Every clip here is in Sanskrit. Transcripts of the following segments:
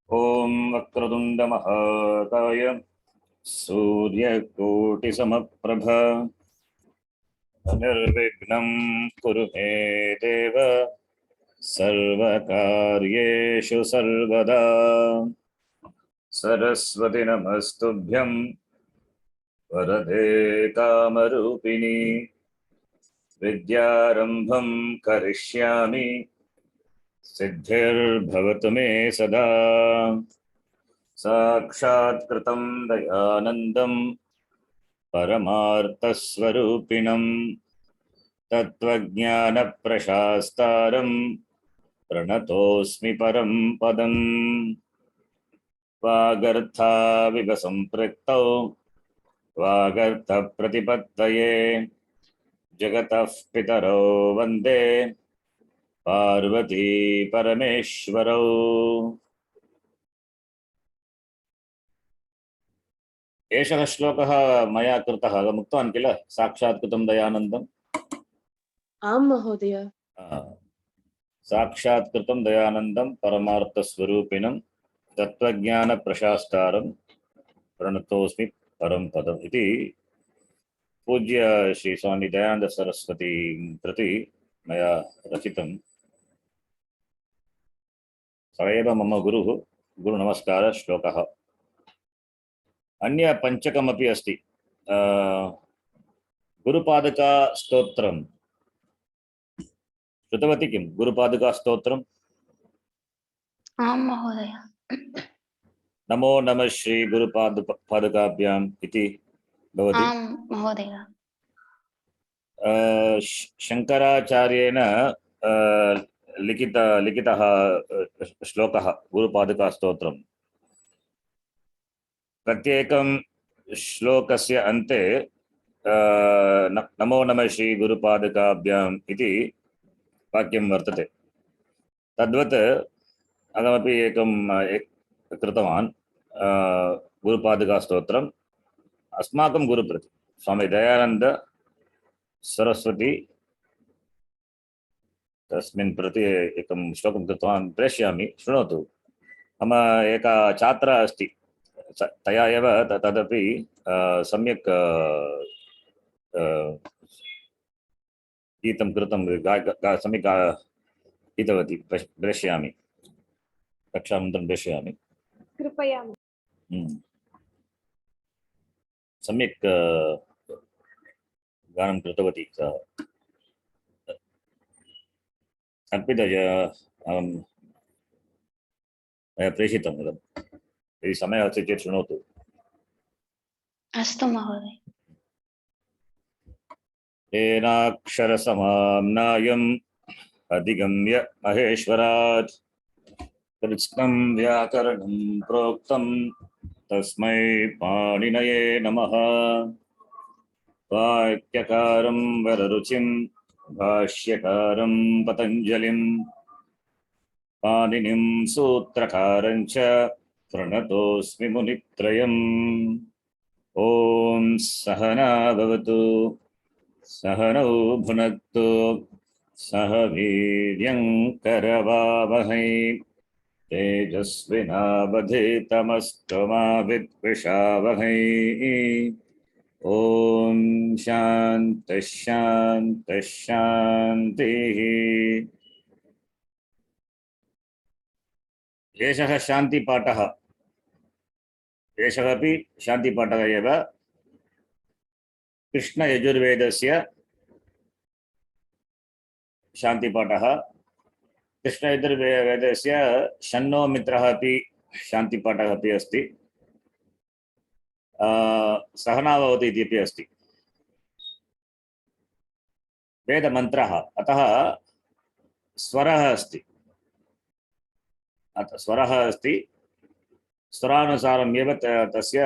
ओम वक्रतुंड महाकाय सूर्यकोटिसमप्रभ निर्विघ्नं कुरु मे देव सर्वकार्येषु सर्वदा। सरस्वती नमस्तुभ्यं वरदे कामरूपिणी विद्यारंभं करिष्यामि सिद्धिर्भवतु मे सदा। साक्षात्कृतं दयानन्दं परमार्थस्वरूपिणं तत्त्वज्ञानप्रशास्तारं प्रणतोऽस्मि परं पदम्। वागर्थाविव सम्पृक्तौ वागर्थप्रतिपत्तये जगतः पितरौ वन्दे पार्वती परमेश्वरौ। एषः श्लोकः मया कृतः, मुक्तवान् किल, साक्षात्कृतं दयानन्दम्। आं महोदय। साक्षात्कृतं दयानन्दं परमार्थस्वरूपिणं तत्त्वज्ञानप्रशास्तारं प्रणतोऽस्मि परं पदम् इति पूज्य श्री स्वामी दयानंद सरस्वती प्रति मया रचितं। स एव मम गुरुः, गुरुनमस्कारः श्लोकः। अन्य पंचकमपि अस्ति। गुरुपादका स्तोत्रं श्रुतवती किं? गुरुपादका स्तोत्रम्। आं महोदय। नमो नमः श्री गुरुपादकाभ्याम् इति भवति। आं महोदय। शंकराचार्येण लिखितः श्लोकः गुरुपादका स्तोत्रम्। प्रत्येकं श्लोकस्य अन्ते नमो नमः श्री गुरुपादकाभ्याम् इति वाक्यं वर्तते। तद्वत् अहमपि एकं कृतवान् गुरुपादका स्तोत्रम् अस्माकं गुरुप्रति स्वामी दयानंद सरस्वती तस्मिन् प्रति एकं श्लोकं कृतवान्, प्रेषयामि, शृणोतु। मम एका छात्रा अस्ति, तया एव तदपि सम्यक् गीतं कृतं, सम्यक् गीतवती। प्रेषयामि, कक्षानन्तरं प्रेषयामि, कृपया। सम्यक् गानं कृतवती सा। अर्पितया मया प्रेषितम् इदं, यदि समयः अस्ति चेत् शृणोतु। अस्तु महोदय। येनाक्षरसमाम्नायम् अधिगम्य महेश्वरात् कृत्स्नं व्याकरणं प्रोक्तं तस्मै पाणिनये नमः। वाक्यकारं वररुचिं भाष्यकारं पतञ्जलिं पाणिनिं सूत्रकारं च प्रणतोऽस्मि मुनित्रयम्। ॐ सहना भवतु सहनौ भुनक्तु सह वीर्यं करवावहै तेजस्विनावधीतमस्तु मा विद्विषावहै। ॐ शान्तिः शान्तिः शान्तिः। एषः शान्तिपाठः, एषः अपि शान्तिपाठः एव। कृष्णयजुर्वेदस्य शान्तिपाठः। कृष्णयजुर्वेदस्य शन्नो मित्रः अपि शान्तिपाठः अपि अस्ति। सहना भवतु इति अस्ति वेदमन्त्रः। अतः स्वरः अस्ति, स्वरः अस्ति। स्वरानुसारम् एव तस्य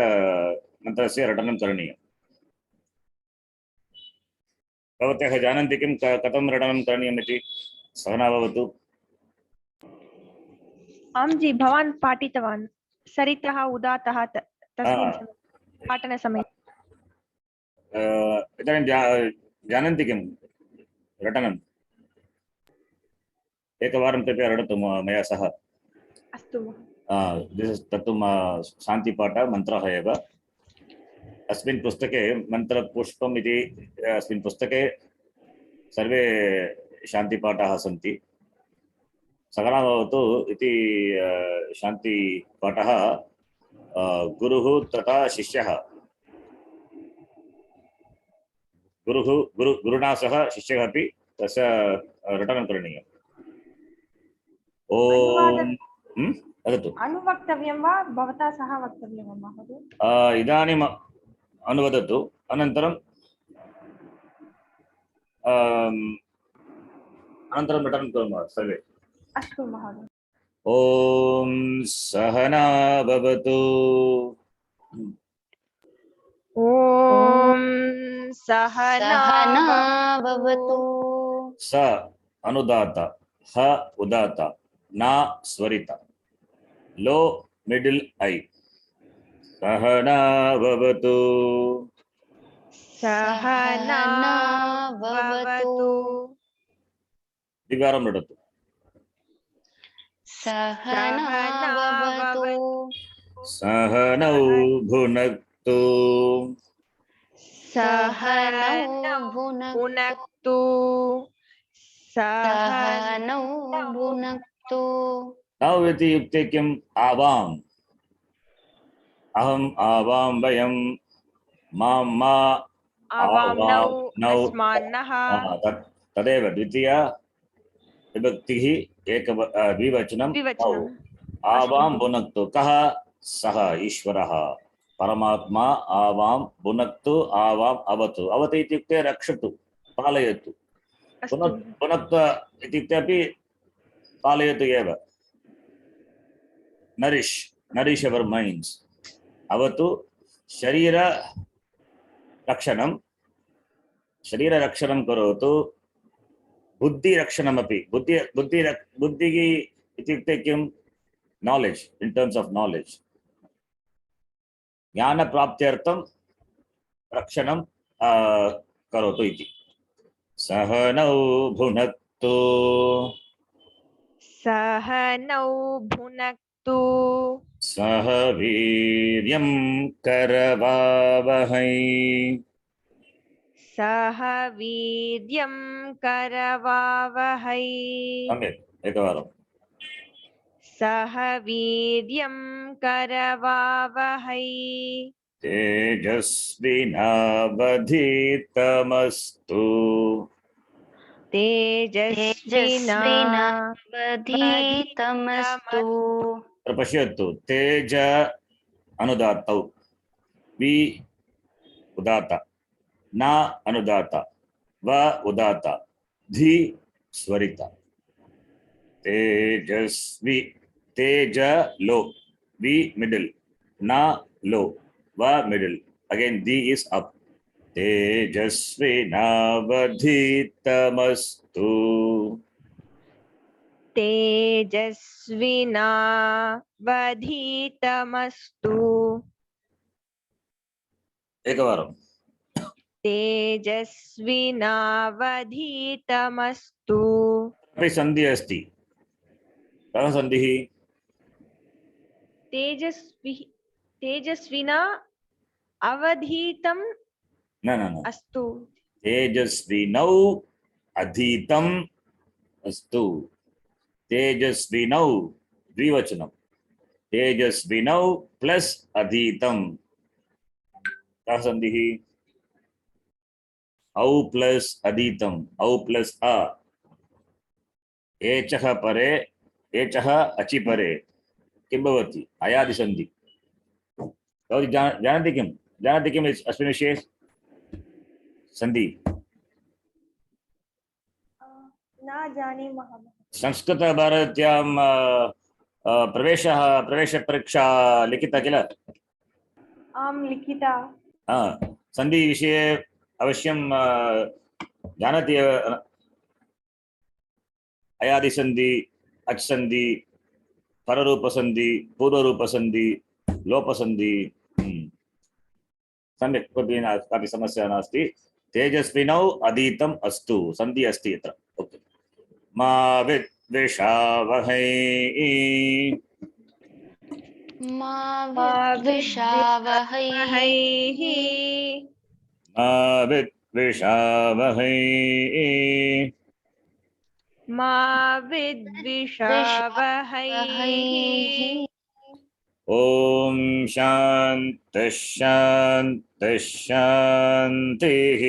मन्त्रस्य रटनं करणीयम्। भवत्यः जानन्ति किं, कथं रटनं करणीयम् इति? सहना भवतु। आं जी, भवान् पाठितवान् सरितः उदातः तस्मिन् पाठनसमये। इदानीं जानन्ति किं रटनम्? एकवारं कृपया रटतु मया सह। अस्तु। तत्तु शान्तिपाठः मन्त्रः एव। अस्मिन् पुस्तके मन्त्रपुष्पम् इति अस्मिन् पुस्तके सर्वे शान्तिपाठाः सन्ति। सकला भवतु इति शान्तिपाठः गुरुः तथा शिष्यः, गुरुणा सह शिष्यः अपि तस्य रटनं करणीयम्। ओम वदतु। अनुवक्तव्यं वा भवता सह वक्तव्यं वा महोदय? इदानीम् अनुवदतु, अनन्तरं अनन्तरं रटनं कुर्मः सर्वे। अस्तु महोदय। ओम सहना भवतु। ओम सहना भवतु। स अनुदात, ह उदात, ना स्वरित, लो मिडिल ऐ। सहना भवतु। सहना भवतु। द्विवारं रटतु। सहना भवतु। सहनौ भुनक्तु। सहनौ भुनक्तु। सहनौ भुनक्तु। नौ इति युक्ते किम्? आवाम्, अहम् आवां वयं मां मा आवां नौ नौ अस्मान्नः। तदेव द्वितीया विभक्तिः द्विवचनं नौ। द्विवचनम्। आवां भुनक्तु। कः? सः ईश्वरः परमात्मा। आवां भुनक्तु, आवाम् अवतु। अवतु इत्युक्ते रक्षतु, पालयतु। भुनक्तु इत्युक्ते अपि पालयतु एव। नरिश अवर माइंड्स। अवतु शरीर रक्षणं करोतु। बुद्धि रक्षणमपि। बुद्धिः इत्युक्ते किं? Knowledge, in terms of knowledge। ज्ञान प्राप्त्यर्थं रक्षणं करोतु इति। सहनौ भुनक्तु। सहनौ भुनक्तु। सह वीर्यं करवावहै। सह वीर्यं करवावहै। सम्यक्, एकवारं। सह वीर्यं करवावहै। तेजस्विनावधीतमस्तु। तेजस्विनावधीतमस्तु। पश्यतु, तेज अनुदातौ, वि उदात, न अनुदात, व उदात, धी स्वरित। तेजस्वी, तेज लो, वी मिडिल, ना लो, व मिडिल, अगेन दी इज अप। तेजस्विनावधीतमस्तु। तेजस्विनावधीतमस्तु। एकवारं। तेजस्विनावधीतमस्तु। अपि संधि अस्ति। कः संधिः? तेजस्विना अवधीतम् न अस्तु। तेजस्विनौ अधीतम् अस्तु। तेजस्विनौ द्विवचनं। तेजस्विनौ प्लस अधीतम्। कः संधिः? औ प्लस अधीतम्, औ प्लस अ। एचः परे, एचः अचि परे किं भवति? अयादि संधि। भवती जानाति किं? जानाति किम् अस्मिन् विषये संधि? न जानीमः। संस्कृतभारत्यां प्रवेशपरीक्षा लिखिता किल? आं लिखिता। संधि विषये अवश्यं जानाति एव। अयादि संधि, अच् संधि, पररूप संधि, पूर्वरूप संधि, लोप संधि। सम्यक्, कापि समस्या नास्ति। तेजस्विनौ अधीतम् अस्तु, संधि अस्ति यत्र। ओके। मा विद्विषावहै। मा मा विद्विषावहै विद्विषावहैः मा विद्विषावहै मा विद्विषावहैः ॐ शान्तिः शान्तिः शान्तिः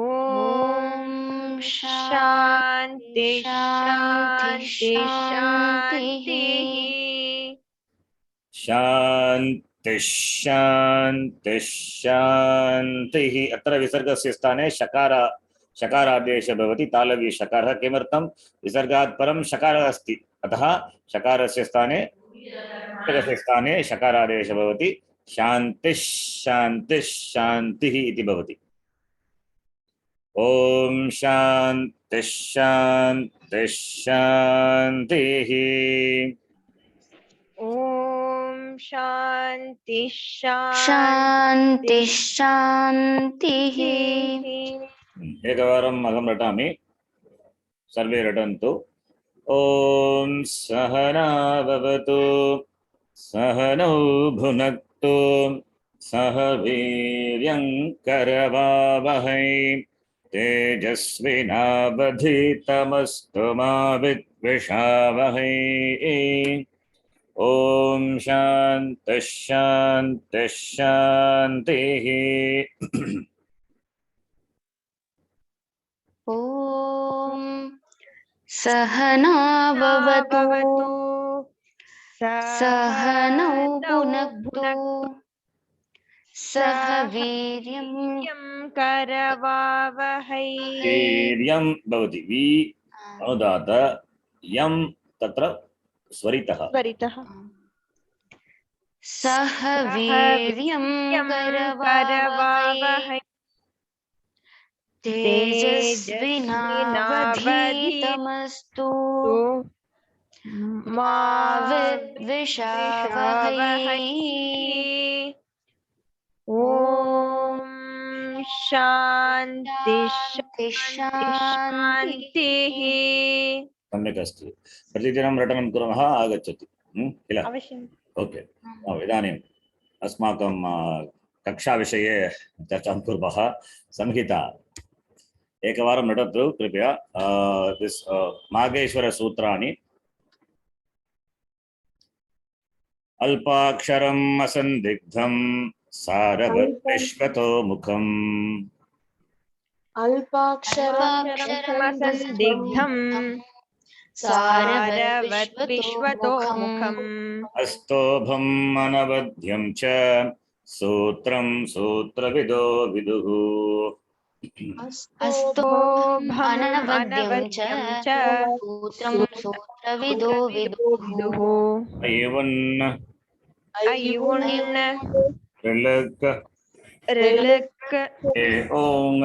ॐ शान्ति शान्ति शान्ति शान्ति शान्तिः शान्तिः शान्तिः शान्तिः अत्र विसर्गस्य स्थाने शकारादेशः भवति तालव्य शकारः किमर्थं विसर्गात् परं शकारः अस्ति अतः शकारस्य स्थाने विसर्गस्य स्थाने शकारादेशः भवति शान्तिः शान्तिः शान्तिः इति भवति ॐ शान्तिः शान्तिः शान्तिः ॐ शान्ति शान्ति शान्तिः एकवारम् अहं रटामि सर्वे रटन्तु ॐ सहना भवतु सहनौ भुनक्तु सह वीर्यं करवावहै तेजस्विनावधीतमस्तु मा विद्विषावहै ॐ शान्तिः शान्तिः शान्तिः ॐ सहना भवतु सहनौ भुनक्तु सह वीर्यं करवावहै वीर्यं भवति वी अनुदात यं तत्र स्वरितः स्वरितः सह वीर्यं करवावहै तेजस्विनावधीतमस्तु मा विद्विषावहै ॐ शान्ति शान्तिः सम्यक् अस्ति प्रतिदिनं रटनं कुर्मः आगच्छति किल अवश्यम् ओके इदानीम् अस्माकं कक्षाविषये चर्चां कुर्मः संहिता एकवारं रटतु कृपया मागेश्वरसूत्राणि अल्पाक्षरम् असन्दिग्धं सारवद्विश्वतो मुखम् अल्पाक्षरमसन्दिग्धं सारवद्विश्वतो मुखम् अस्तोभम् अनवद्यं च सूत्रं सूत्रविदो विदुः अस्तोभम् अनवद्यं च सूत्रं सूत्रविदो विदुः अयवन् अयुण् ऋलक् ऋलक् एओङ्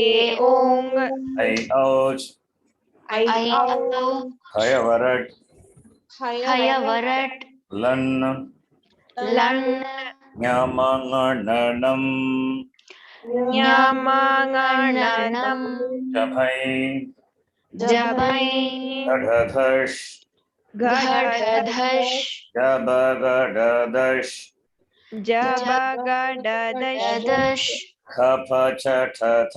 एओङ् ऐ औच् ऐऔ हयवरट् हयवरट् लन् लन् ञमङणनं ञमाङणनं जभै जबै गढधश् घढधश् जबगडदश् जबगडदश् खफ छठथ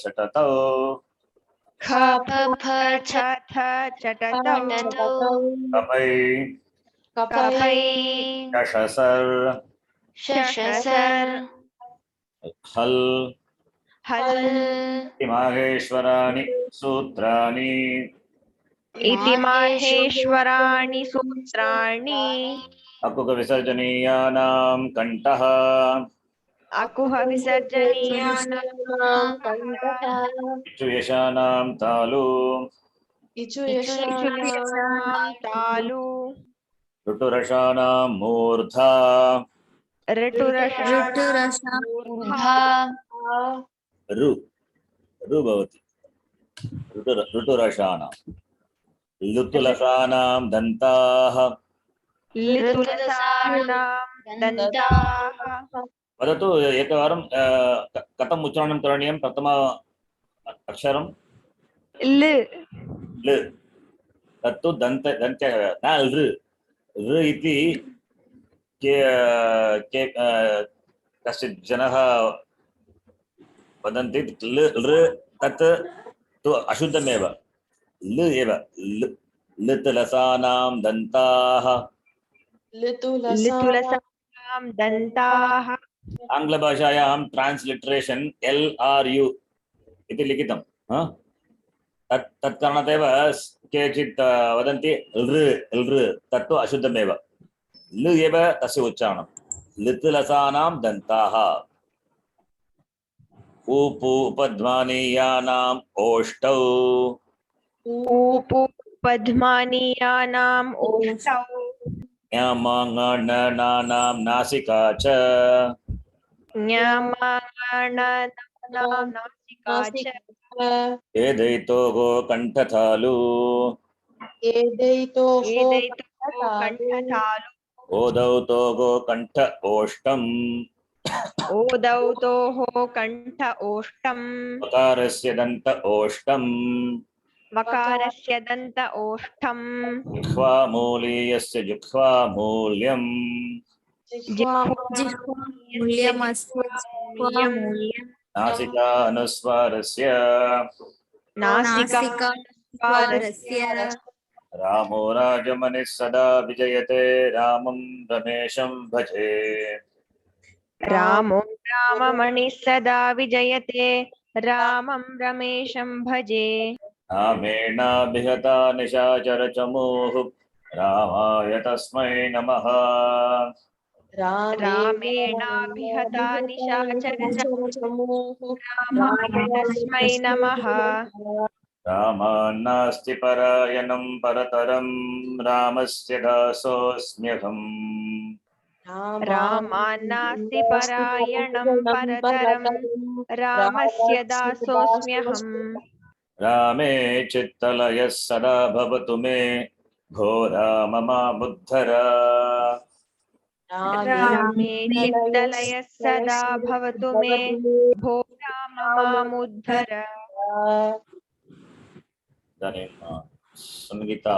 छटतौ खफ छथ चटतौ कपै कपै शशसर् शशसर् हल् हल् माहेश्वराणि सूत्राणि इति माहेश्वराणि सूत्राणि अकुकविसर्जनीयानां कण्ठः अकुह विसर्जनीयानां इचुयशानां तालु तालु ऋटुरषाणां मूर्धा ऋटुरषा रु रु भवति ऋटुरषाणां लुतुलषाणां दन्ताः लितुलसानां दन्ताः वदतु एकवारं कथम् उच्चारणं करणीयं प्रथम अक्षरं ल ल तत्तु दन्त न लृ ऋ इति कश्चित् जनः वदन्ति लृ तत् तु अशुद्धमेव ल एव लृत् लसानां दन्ताः लितुलसां दन्ताः आङ्ग्लभाषायां ट्रान्स्लिट्रेशन् LRU इति लिखितं तत् कारणादेव केचित् वदन्ति लृ लृ तत्तु अशुद्धमेव ल एव तस्य उच्चारणं लृत् लसानां दन्ताः उपध्मानीयानाम् ओष्ठौ उपध्मानीयानाम् ओष्ठौ ञमाङणनानां नासिका च ञमाङणनानां नासिका च एदैतोः कण्ठतालु एदैतो कण्ठतालु ओदौ तोगो कण्ठ ओष्ठम् ओदौतोः कण्ठ ओष्ठम् वकारस्य दन्त ओष्ठम् वकारस्य दन्त ओष्ठम् जिह्वामूलीयस्य जिह्वामूल्यम् नासिकानुस्वारस्य नासिकानुस्वारस्य रामो राजमनिः सदा विजयते रामं रमेशं भजे रामो राममणिः सदा विजयते रामं रमेशं भजे रामेणाभिहता निशाचरचमूः रामाय तस्मै नमः रामेणाभिहता निशाचरचमूः रामाय तस्मै नमः रामान्नास्ति परायणं परतरं रामस्य दासोऽस्म्यहम् रामान्नास्ति परायणं परतरं रामस्य दासोऽस्म्यहम् रामे चित्तलयः सदा भवतु मे भो राम मामुद्धर रामे चित्तलयः सदा भवतु मे भो राम मामुद्धर इदानीं संगीता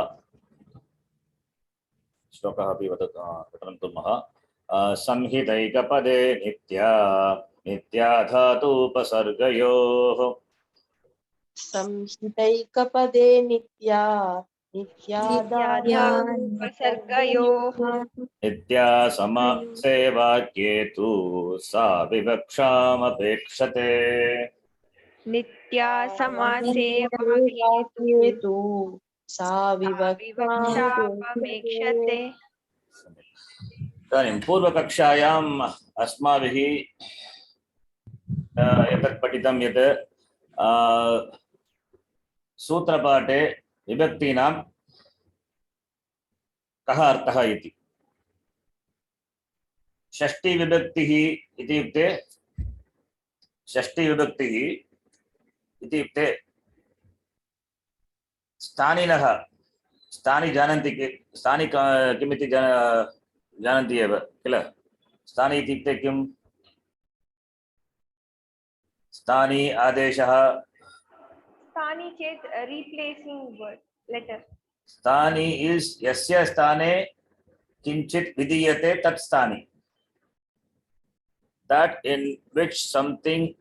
श्लोकः अपि पठनं कुर्मः संहितैकपदे नित्या नित्या धातूपसर्गयोः संहितैकपदे नित्या नित्याधातुपसर्गयोः नित्या समासे वाक्ये तु सा विवक्षामपेक्षते नित्या समासे वाक्ये तु सा विवक्षामपेक्षते इदानीं पूर्वकक्षायाम् अस्माभिः एतत् पठितं यत् सूत्रपाठे विभक्तीनां कः अर्थः इति षष्टिविभक्तिः इत्युक्ते षष्टिविभक्तिः इत्युक्ते स्थानिनः स्थानि जानन्ति स्थानि किमिति जानन्ति एव किल स्थानि इत्युक्ते किम् स्थानि आदेशः स्थानि चेत् replacing word letter स्थानि इस् यस्य स्थाने किञ्चित् विधीयते तत् स्थानि that in which something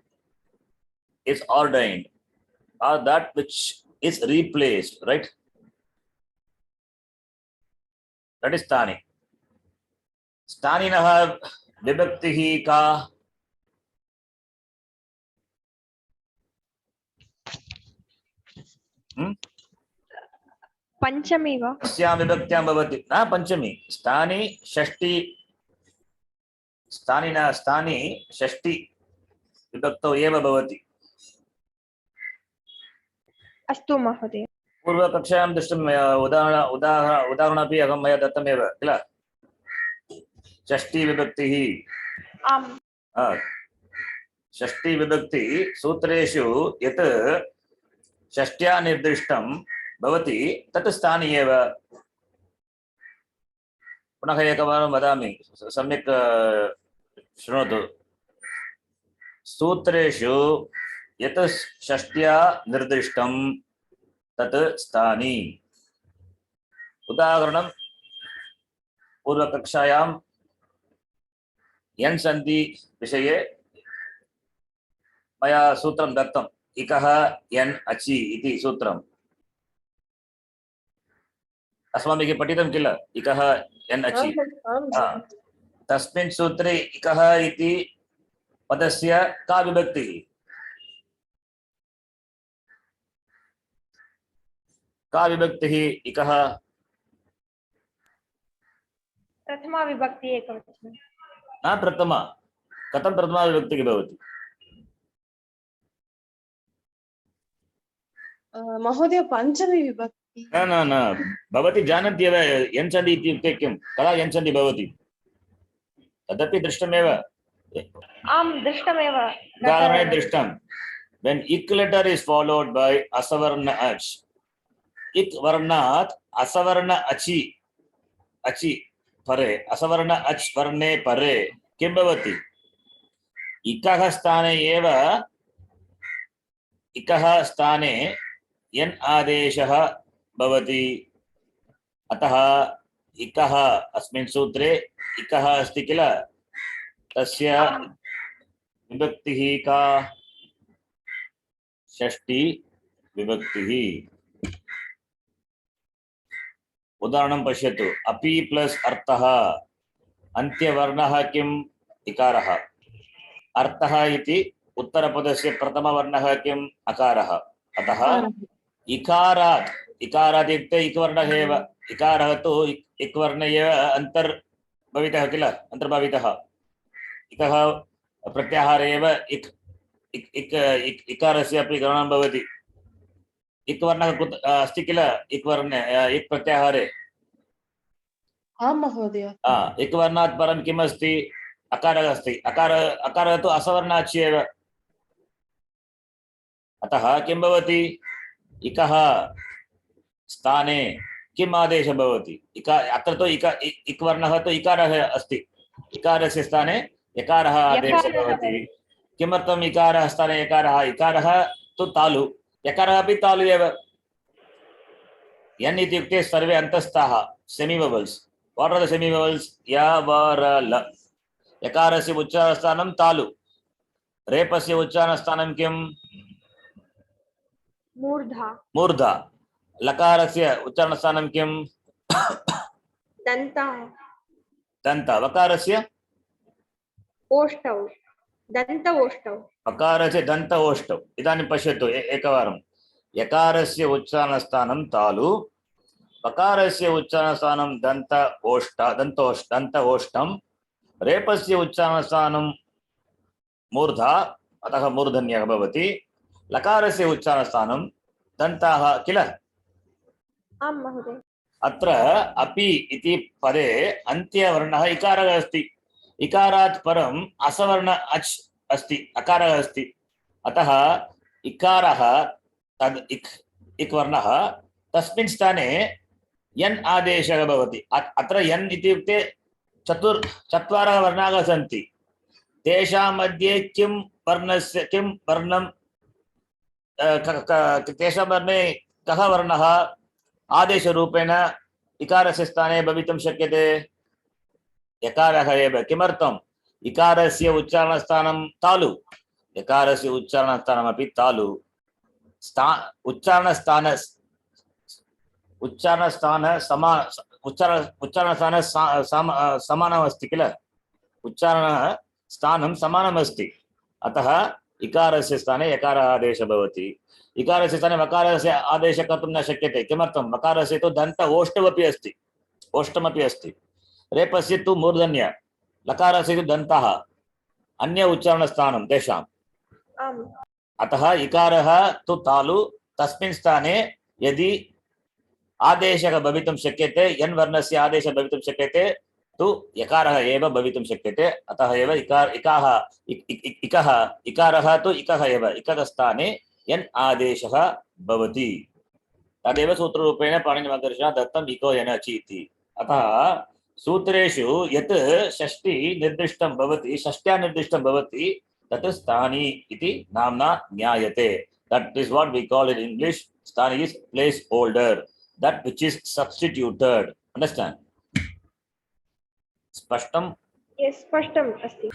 is ordained or that which is replaced, right? That is स्थानि स्थानिनः विभक्तिः का पंचमी वा अस्यां विभक्त्यां भवति न पंचमी स्थानि षष्टि स्थानिनः स्थानि षष्टि विभक्तौ एव भवति अस्तु महोदय पूर्वकक्षायां दृष्टं उदाहरणमपि अहं मया दत्तमेव किल षष्टि विभक्तिः आम् षष्टि विभक्ति सूत्रेषु यत् षष्ट्या निर्दिष्टं भवति तत् स्थानि एव पुनः एकवारं वदामि सम्यक् शृणोतु सूत्रेषु यत् षष्ट्या निर्दिष्टं तत् स्थानि उदाहरणं पूर्वकक्षायां यन् सन्धि विषये मया सूत्रं दत्तम्। इकः यन् अचि इति सूत्रम् अस्माभिः पठितं किल, इकः यन् अचि। तस्मिन् सूत्रे इकः इति पदस्य का विभक्तिः? का विभक्तिः इकः? प्रथमा विभक्ति एकवचनं। न प्रथमा, कथं प्रथमा विभक्तिः भवति? महोदय पञ्चमी विभक्ति। न न न, भवती जानन्ति एव यन् सन्धि इत्युक्ते किं, कदा यन् सन्धि भवति, तदपि दृष्टमेव। आम् दृष्टमेव। उदाहरणे दृष्टं। When ik letter is followed by asavarna ach, ik varnat asavarna achi, achi pare, asavarna ach varne pare किं भवति? इकः स्थाने एव, इकः स्थाने यन् आदेशः भवति। अतः इकः अस्मिन् सूत्रे इकः अस्ति किल, तस्य विभक्तिः का? षष्ठी विभक्तिः। उदाहरणं पश्यतु। अपि प्लस अर्थः, अन्त्यवर्णः किम्? इकारः। अर्थः इति उत्तरपदस्य प्रथमवर्णः किम्? अकारः। अतः इकारात्, इकारात् इत्युक्ते इक्वर्णः एव। इकारः तु इक्वर्णे एव अन्तर्भवितः किल, अन्तर्भावितः। इकः प्रत्याहारे एव इकारस्य अपि गणनं भवति। इक् वर्णः अस्ति किल, इक् वर्णे, इक् प्रत्याहारे। आम् महोदय। इक् वर्णात् परं किम् अस्ति? अकारः अस्ति। अकारः तु असवर्णाच्छि एव। अतः किं भवति? इकः स्थाने किम् आदेशः भवति? अत्र तु इक् वर्णः तु इकारः अस्ति। इकारस्य स्थाने यकारः आदेशः भवति। किमर्थम् इकारः स्थाने यकारः? इकारः तु तालु, यकारः अपि तालु एव। यन् इत्युक्ते सर्वे अन्तस्थाः semi vowels. What are the semi vowels? य व र ल। यकारस्य उच्चारणस्थानं तालु, रेपस्य उच्चारणस्थानं किम्? मूर्धा। मूर्धा। लकारस्य उच्चारणस्थानं किम्? दन्तः। दन्त। वकारस्य? ओष्ठौ, दन्त ओष्ठौ। अकारस्य दन्त ओष्ठौ। इदानीं पश्यतु एकवारं। यकारस्य उच्चारणस्थानं तालु, वकारस्य उच्चारणस्थानं दन्त ओष्ठं, रेपस्य उच्चारणस्थानं मूर्धा, अतः मूर्धन्यः भवति। लकारस्य उच्चारणस्थानं दन्ताः किल। आम् महोदय। अत्र अपि इति पदे अन्त्यवर्णः इकारः अस्ति। इकारात् परम् असवर्ण अच् अस्ति, अकारः अस्ति। अतः इकारः तद् इक् वर्णः, तस्मिन् स्थाने यन् आदेशः भवति। अत्र यन् इत्युक्ते चत्वारः वर्णाः सन्ति। तेषां मध्ये किं वर्णस्य, किं वर्णं, तेषां वर्णे कः वर्णः आदेशरूपेण इकारस्य स्थाने भवितुं शक्यते? यकारः एव। किमर्थम्? इकारस्य उच्चारणस्थानं तालु, यकारस्य उच्चारणस्थानमपि तालु। उच्चारणस्थानं समानमस्ति किल, उच्चारणस्थानं समानमस्ति। अतः इकारस्य स्थाने यकारः आदेशः भवति। इकारस्य स्थाने वकारस्य आदेशः कर्तुं न शक्यते। किमर्थं? वकारस्य तु दन्त ओष्ठमपि अस्ति, ओष्ठमपि अस्ति। रेपस्य तु मूर्धन्य, लकारस्य तु दन्तः, अन्य उच्चारणस्थानं तेषाम्। अतः इकारः तु तालु, तस्मिन् स्थाने यदि आदेशः भवितुं शक्यते, यन् वर्णस्य आदेशः भवितुं शक्यते, तु यकारः एव भवितुं शक्यते। अतः एव इकारः तु इकः एव। इकः स्थाने यन् आदेशः भवति। तदेव सूत्ररूपेण पाणिनिमहर्षिणा दत्तम् इको यन् अचि इति। अतः सूत्रेषु यत् षष्ठी निर्दिष्टं भवति, षष्ट्या निर्दिष्टं भवति, तत् स्थानी इति नाम्ना ज्ञायते। That is what we call in English, sthani is place holder, that which is substituted. Understand? Spashtam. Yes, spashtam asti.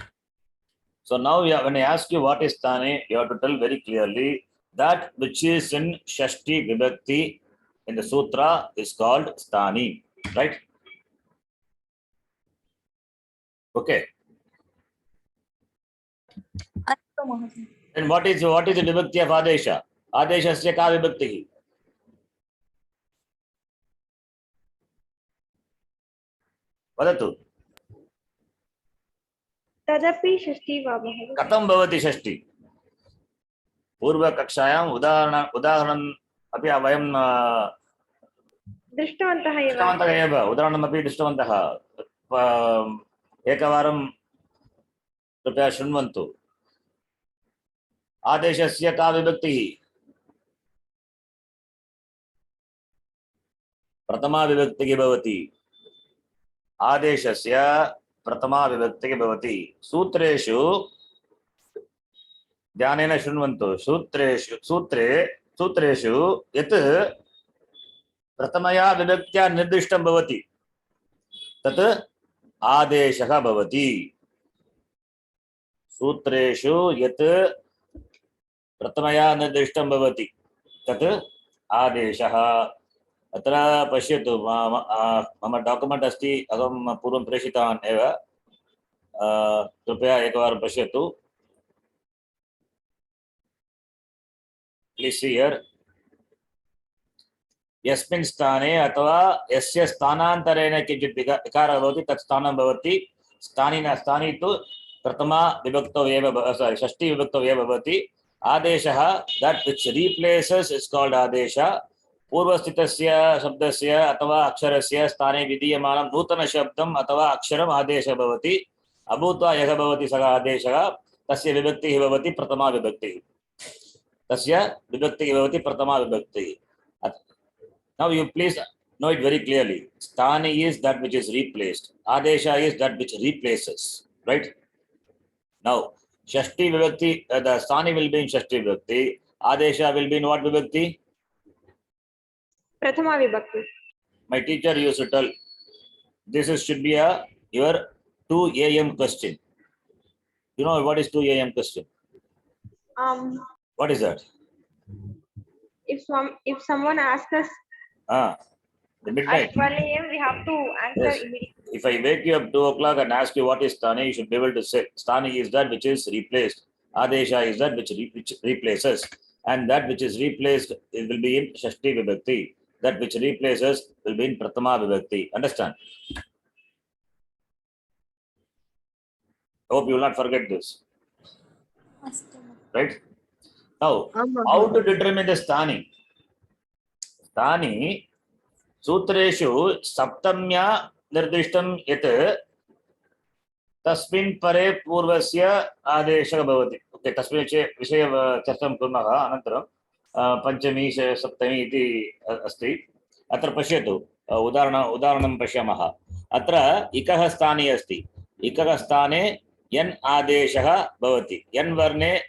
So now when I ask you what is Sthani, you have to tell very clearly that which is in Shashti Vibhakti in the Sutra is called Sthani, right? Okay. And what is the Vibhakti of Adesha? Adeshasya ka Vibhakti? Vadatu. Tadapi षष्ठी वा महोदय. Katham bhavati Shashti? पूर्वकक्षायाम् उदाहरणम् अपि वयं दृष्टवन्तः एव. दृष्टवन्तः एव उदाहरणमपि दृष्टवन्तः. एकवारं कृपया शृण्वन्तु. आदेशस्य का विभक्तिः? प्रथमा विभक्तिः भवति. आदेशस्य प्रथमा विभक्तिः भवति. सूत्रेषु ध्यानेन शृण्वन्तु. सूत्रेषु यत् प्रथमया विभक्त्या निर्दिष्टं भवति तत् आदेशः भवति. सूत्रेषु यत् प्रथमया निर्दिष्टं भवति तत् आदेशः. अत्र पश्यतु, मम डॉक्युमेंट अस्ति, अहं पूर्वं प्रेषितवान् एव. कृपया एकवारं पश्यतु. Please see here. यस्मिन् स्थाने अथवा यस्य स्थानान्तरेण किञ्चित् विकारः भवति तत् स्थानं भवति. स्थानी तु प्रथमा विभक्तौ एव, षष्ठी विभक्तौ एव भवति. आदेशः, that which replaces is called आदेश. पूर्वस्थितस्य शब्दस्य अथवा अक्षरस्य स्थाने विधीयमानं नूतनशब्दम् अथवा अक्षरम् आदेशः भवति. अभूत्वा यः भवति सः आदेशः, तस्य विभक्तिः भवति प्रथमा विभक्तिः. तस्य विभक्तिः भवति प्रथमा विभक्तिः. Now you please know it very clearly. Sthani is that which is replaced. Adesha is that which replaces. Right? Now, Shashti Vibhakti, the Sthani will be in Shashti Vibhakti. Adesha will be in what Vibhakti? प्रथमा विभक्ति. My teacher used to tell, should be your 2 AM question. You know what is 2 AM question? What is that? If someone asks us The midnight. at 12 AM, we have to answer Yes. immediately. If I wake you up 2 o'clock and ask you what is Sthani, you should be able to say Sthani is that which is replaced. Adesha is that which replaces. And that which is replaced, it will be in Shashti Vibhakti. That which replaces will be in Prathama Vibhakti. Understand? I hope you will not forget this. Right? Now, how to determine the Sthani? Sthani, Sutreshu, Saptamya Nirdishtam Yet Tasmin Pare Purvasya Adesha Bhavati. Okay, Tasmin Vishaya Chastam Kurmaha Anantaram Panchami Saptami iti Asti. Atra Pashyatu Udaranam Pashyamaha. Atra Ikaha Sthani Asti. Ikaha Sthane Yan Adeshaha Bhavati. Yan Varne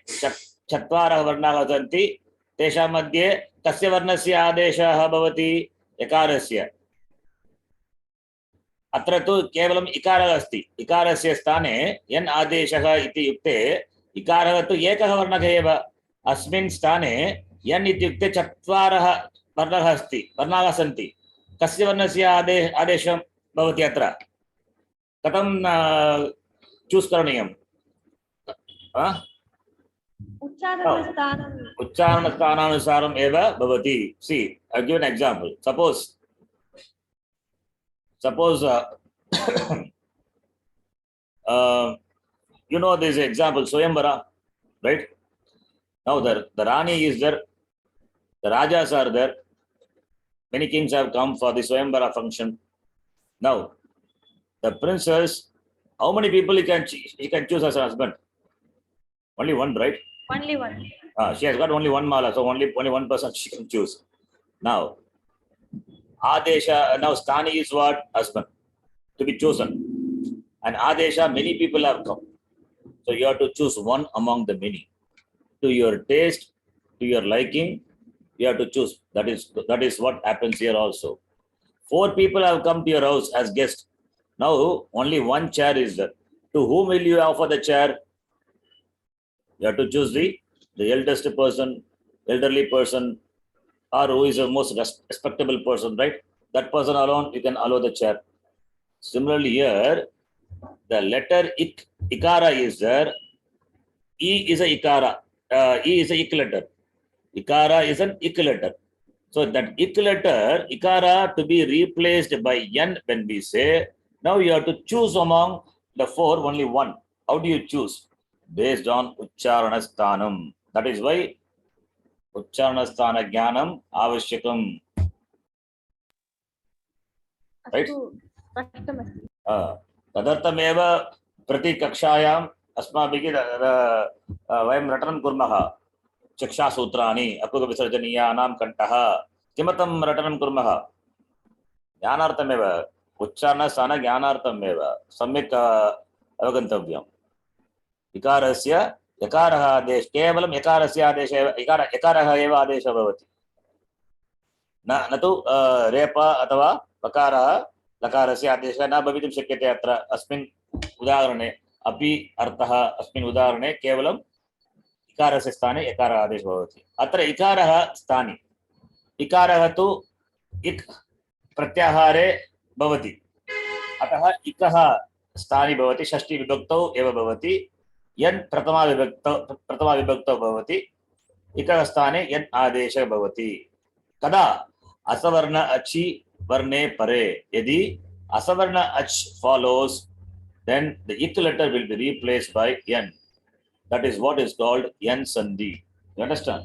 Chatvarah Varnaha Santi. तेषां मध्ये कस्य वर्णस्य आदेशः भवति? यकारस्य. अत्र तु केवलम् इकारः अस्ति. इकारस्य स्थाने यन् आदेशः इति युक्ते इकारः तु एकः वर्णः एव. अस्मिन् स्थाने यन् इत्युक्ते 4 वर्णाः सन्ति. कस्य वर्णस्य आदेशं भवति? अत्र कथं चूस् करणीयम्? उच्चारणस्थानानुसारम् एव भवति. See, I'll give an example. Suppose you know this example, Swayamvara, right? Now the Rani is there, the Rajas are there, many kings have come for the Swayamvara function. Now, the princess, how many people he can choose as a husband? Only one, right? Only one. She has got only one mala, so only one person she can choose. Now, Adesha, now Sthani is what? Husband, to be chosen. And Adesha, many people have come. So you have to choose one among the many. To your taste, to your liking, you have to choose. That is what happens here also. 4 people have come to your house as guests. Now only one chair is there. To whom will you offer the chair? You have to choose the eldest person, elderly person, or who is the most respectable person, right? That person alone you can allow the chair. Similarly here, the letter ikara is there. E is a ikara. E is a ik letter. Ikara is an ik letter. So that ik letter, ikara, to be replaced by n when we say, now you have to choose among the four only one. How do you choose? Based on uchcharana sthanam. That is why uchcharana sthana jnanam avashyakam. Right? अस्तु स्पष्टमस्ति तदर्थमेव प्रति कक्षायाम् अस्माभिः वयं रटनं कुर्मः शिक्षासूत्राणि अकुगविसर्जनीयानां कण्ठः किमर्थं रटनं कुर्मः ज्ञानार्थमेव उच्चारणस्थान ज्ञानार्थमेव सम्यक् अवगन्तव्यम् इकारस्य यकारः आदेश केवलं यकारस्य आदेश यकारः एव आदेशः भवति न तु रेप अथवा वकारः लकारस्य आदेशः न भवितुं शक्यते अत्र अस्मिन् उदाहरणे अपि अर्थः अस्मिन् उदाहरणे केवलं इकारस्य स्थाने यकार आदेशः भवति अत्र इकारः स्थाने इकारः तु इक् प्रत्याहारे भवति अतः इकः स्थाने भवति षष्ठी विभक्तौ एव भवति यन् प्रथमा विभक्तौ भवति इकः स्थाने यन् आदेशः भवति कदा असवर्ण अच्छी वर्णे परे यदि असवर्ण अच् follows then the ik letter will be replaced by n. That is what is called n sandhi. You understand?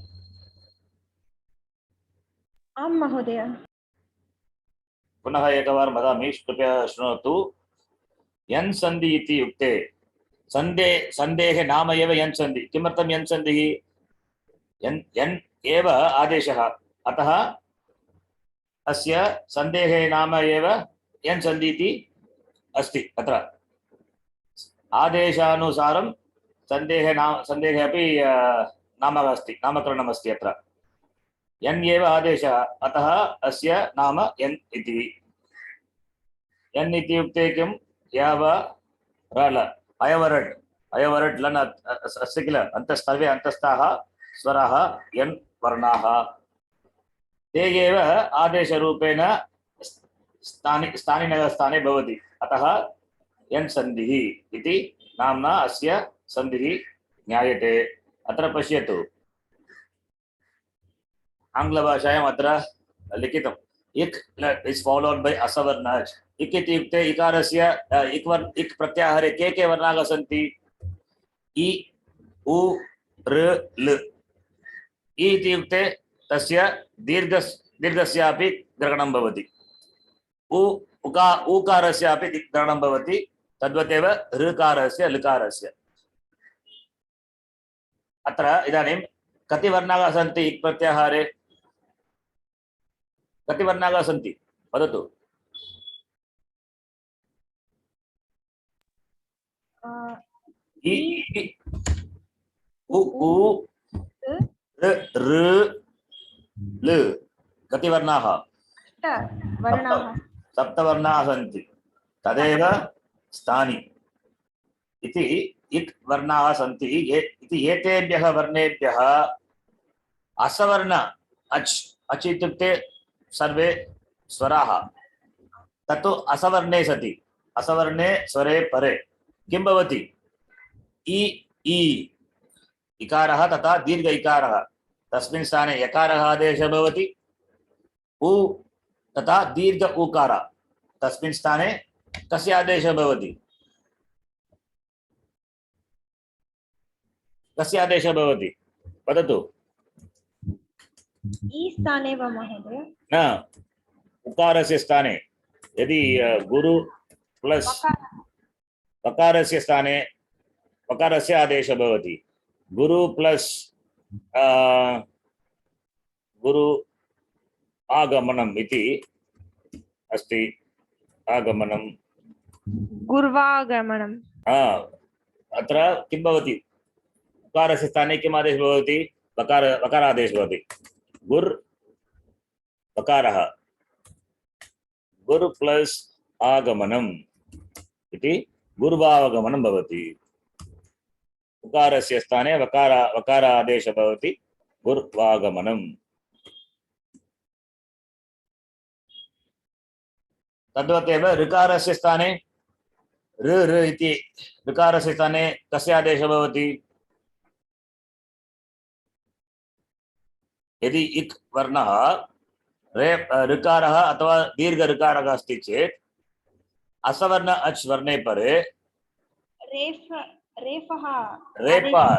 आं महोदय पुनः एकवारं वदामि कृपया शृणोतु n sandhi इति युक्ते सन्देः नाम एव n सन्धि किमर्थं n सन्धिः n एव आदेशः अतः अस्य सन्देः नाम एव n सन्धि इति अस्ति अत्र आदेशानुसारं सन्देः अपि नामः अस्ति नामकरणम् अस्ति अत्र n एव आदेशः अतः अस्य नाम n इति n इत्युक्ते किं याव रल अयवरट् लन् अस्ति किल सर्वे अन्तस्थाः स्वराः n वर्णाः ते एव आदेशरूपेण स्थानिनः स्थाने भवति अतः n सन्धिः इति नाम्ना अस्य सन्धिः ज्ञायते अत्र पश्यतु आङ्ग्लभाषायाम् अत्र लिखितम् इक् इस् फालोड् बै असवर्ण इक् इत्युक्ते इकारस्य इक् प्रत्याहारे के वर्णाः सन्ति इ उ ऋ लृ इ इत्युक्ते तस्य दीर्घस्यापि ग्रहणं भवति ऊकारस्यापि ग्रहणं भवति तद्वदेव ऋकारस्य लकारस्य अत्र इदानीं कति वर्णाः सन्ति इक् प्रत्याहारे कति वर्णाः सन्ति वदतु इ उ ऋ लृ कति वर्णाः सप्तवर्णाः सन्ति तदेव स्थानि इति इक् वर्णाः सन्ति इति एतेभ्यः वर्णेभ्यः असवर्ण अच् इत्युक्ते सर्वे स्वराः तत्तु असवर्णे सति असवर्णे स्वरे परे किं भवति इ ई इकारः तथा दीर्घ इकारः तस्मिन् स्थाने यकारः आदेशः भवति उ तथा दीर्घ ऊकार तस्मिन् स्थाने कस्य आदेशः भवति कस्य आदेशः भवति वदतु ई स्थाने वा महोदय न उकारस्य स्थाने यदि गुरु प्लस वकारस्य स्थाने वकारस्य आदेशः भवति गुरु प्लस गुरु आगमनम् इति अस्ति आगमनं गुर्वागमनम् अत्र किं भवति उकारस्य स्थाने किम् आदेशः भवति वकारादेशः भवति गुर् वकारः गुरु प्लस आगमनम् इति गुर्वावगमनं भवति। उकारस्य स्थाने वकार आदेशः भवति गुर्वागमनम्। तद्वत् एव ऋकारस्य स्थाने ऋ इति ऋकारस्य स्थाने कस्य आदेशः भवति? यदि इक् वर्णः ऋकारः अथवा दीर्घ ऋकारः अस्ति चेत् असवर्ण अच् वर्णे परे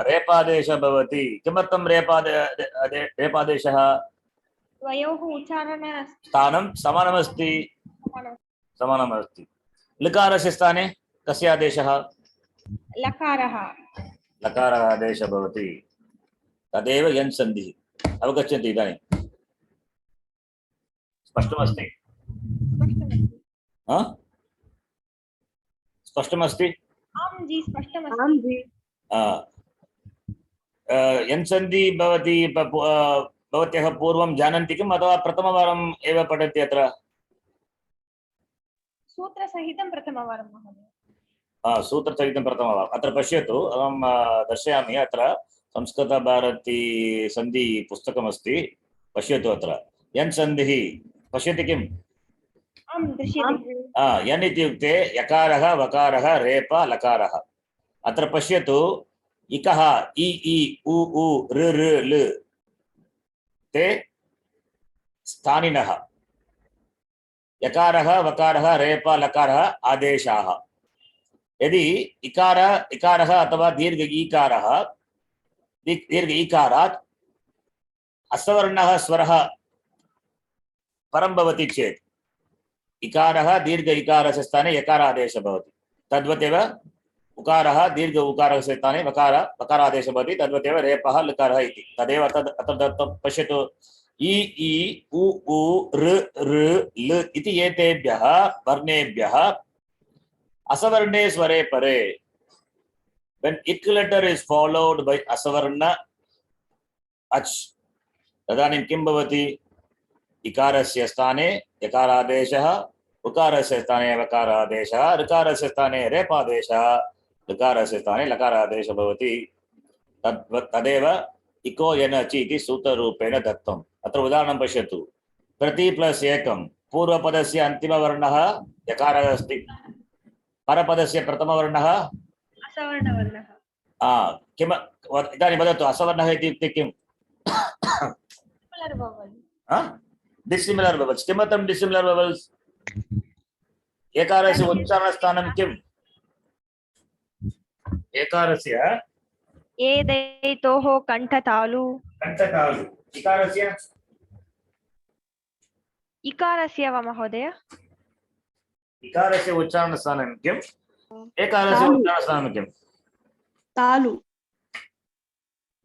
रेपादेशः भवति। किमर्थं रेपादेशः? द्वयोः उच्चारण स्थानं समानमस्ति। लकारस्य स्थाने कस्य आदेशः? लकारः लकारः आदेशः भवति। तदेव यन् सन्धिः। अवगच्छन्ति इदानीं? स्पष्टमस्ति? स्पष्टमस्ति? आं जी स्पष्टमस्ति। आं जी। यन् सन्धि भवति भवत्यः पूर्वं जानन्ति किम् अथवा प्रथमवारम् एव पठन्ति? अत्र सूत्रसहितं प्रथमवारं महोदय। सूत्रसहितं प्रथमवारम्। अत्र पश्यतु, अहं दर्शयामि। अत्र संस्कृतभारती सन्धि पुस्तकमस्ति। पश्यतु, अत्र यन् सन्धिः पश्यति किम्? आं दृश्यते। यन् इत्युक्ते यकारः वकारः रेप लकारः। अत्र पश्यतु, इकः इ उ ऋ ऋ लृ ते स्थानिनः। यकारः वकारः रेप लकारः आदेशाः। यदि इकारः अथवा दीर्घ ईकारात् असवर्णः स्वरः परं भवति चेत् इकारः दीर्घ इकारस्य स्थाने यकारादेशः भवति। तद्वदेव उकारः दीर्घ उकारस्य स्थाने वकारादेशः भवति। तद्वदेव रेपः लकारः इति। तदेव अत्र पश्यतु, इ उ ऋ ऋ लृ इति एतेभ्यः वर्णेभ्यः असवर्णे स्वरे परे, when ik letter is followed by asavarna ach, तदानीं किं भवति? इकारस्य स्थाने यकारादेशः, उकारस्य स्थाने वकारादेशः, ऋकारस्य स्थाने रेपादेशः, ऋकारस्य स्थाने लकारादेशः भवति। तदेव इको यन् अचि इति सूत्ररूपेण दत्तम्। अत्र उदाहरणं पश्यतु। प्रति प्लस् एकं, पूर्वपदस्य अन्तिमवर्णः यकारः अस्ति, परपदस्य प्रथमवर्णः असवर्णवर्णः। किम् इदानीं वदतु, असवर्णः इत्युक्ते किम्? डिसिमिलर् ववल्स्। किमर्थं डिसिमिलर् ववल्स्? एकारस्य उच्चारणस्थानं किम्? एकारस्य एदैतोः कण्ठतालु। इकारस्य वा महोदय? इकारस्य उच्चारणस्थानं किम्? एकारस्य उच्चारणस्थानं किम्? तालु।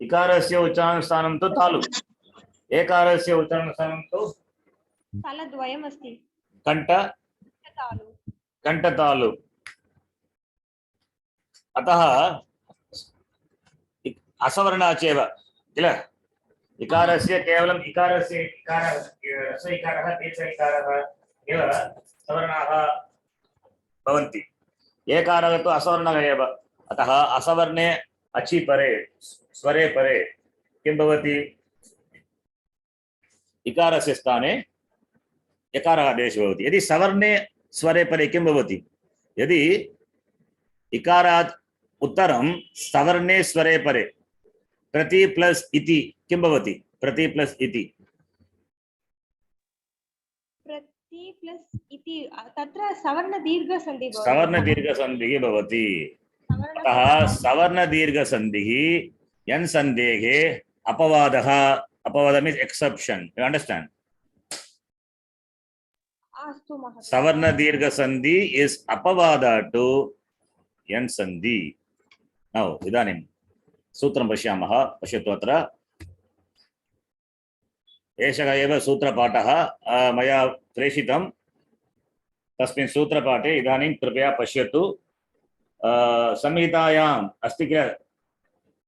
इकारस्य उच्चारणस्थानं तु तालु, एकारस्य उच्चारणस्थानं तु स्थलद्वयमस्ति। कण्ठतालु। अतः असवर्णाच् एव किल? इकारस्य केवलम् इकारस्य इकारः दीर्घइकारः एव सवर्णाः भवन्ति। एकारः तु असवर्णः एव। अतः असवर्णे अचि परे स्वरे परे किं भवति? इकारस्य स्थाने यकारः आदेशः भवति। यदि सवर्णे स्वरे परे किं भवति? यदि इकारात् उत्तरं सवर्णे स्वरे परे प्रति प्लस् इति किं भवति? प्रति प्लस् इति तत्र सवर्णदीर्घसन्धिः भवति। सवर्णदीर्घसन्धिः भवति। अतः सवर्णदीर्घसन्धिः यन् सन्धेः अपवादः, अपवाद मीन्स् एक्सेप्शन, यू अंडरस्टैंड? अस्तु महोदय। सवर्णदीर्घसन्धि इस् अपवाद टु यन् सन्धि। नौ इदानीं सूत्रं पश्यामः। पश्यतु, अत्र एषः एव सूत्रपाठः मया प्रेषितं। तस्मिन् सूत्रपाठे इदानीं कृपया पश्यतु। संहितायाम् अस्ति किल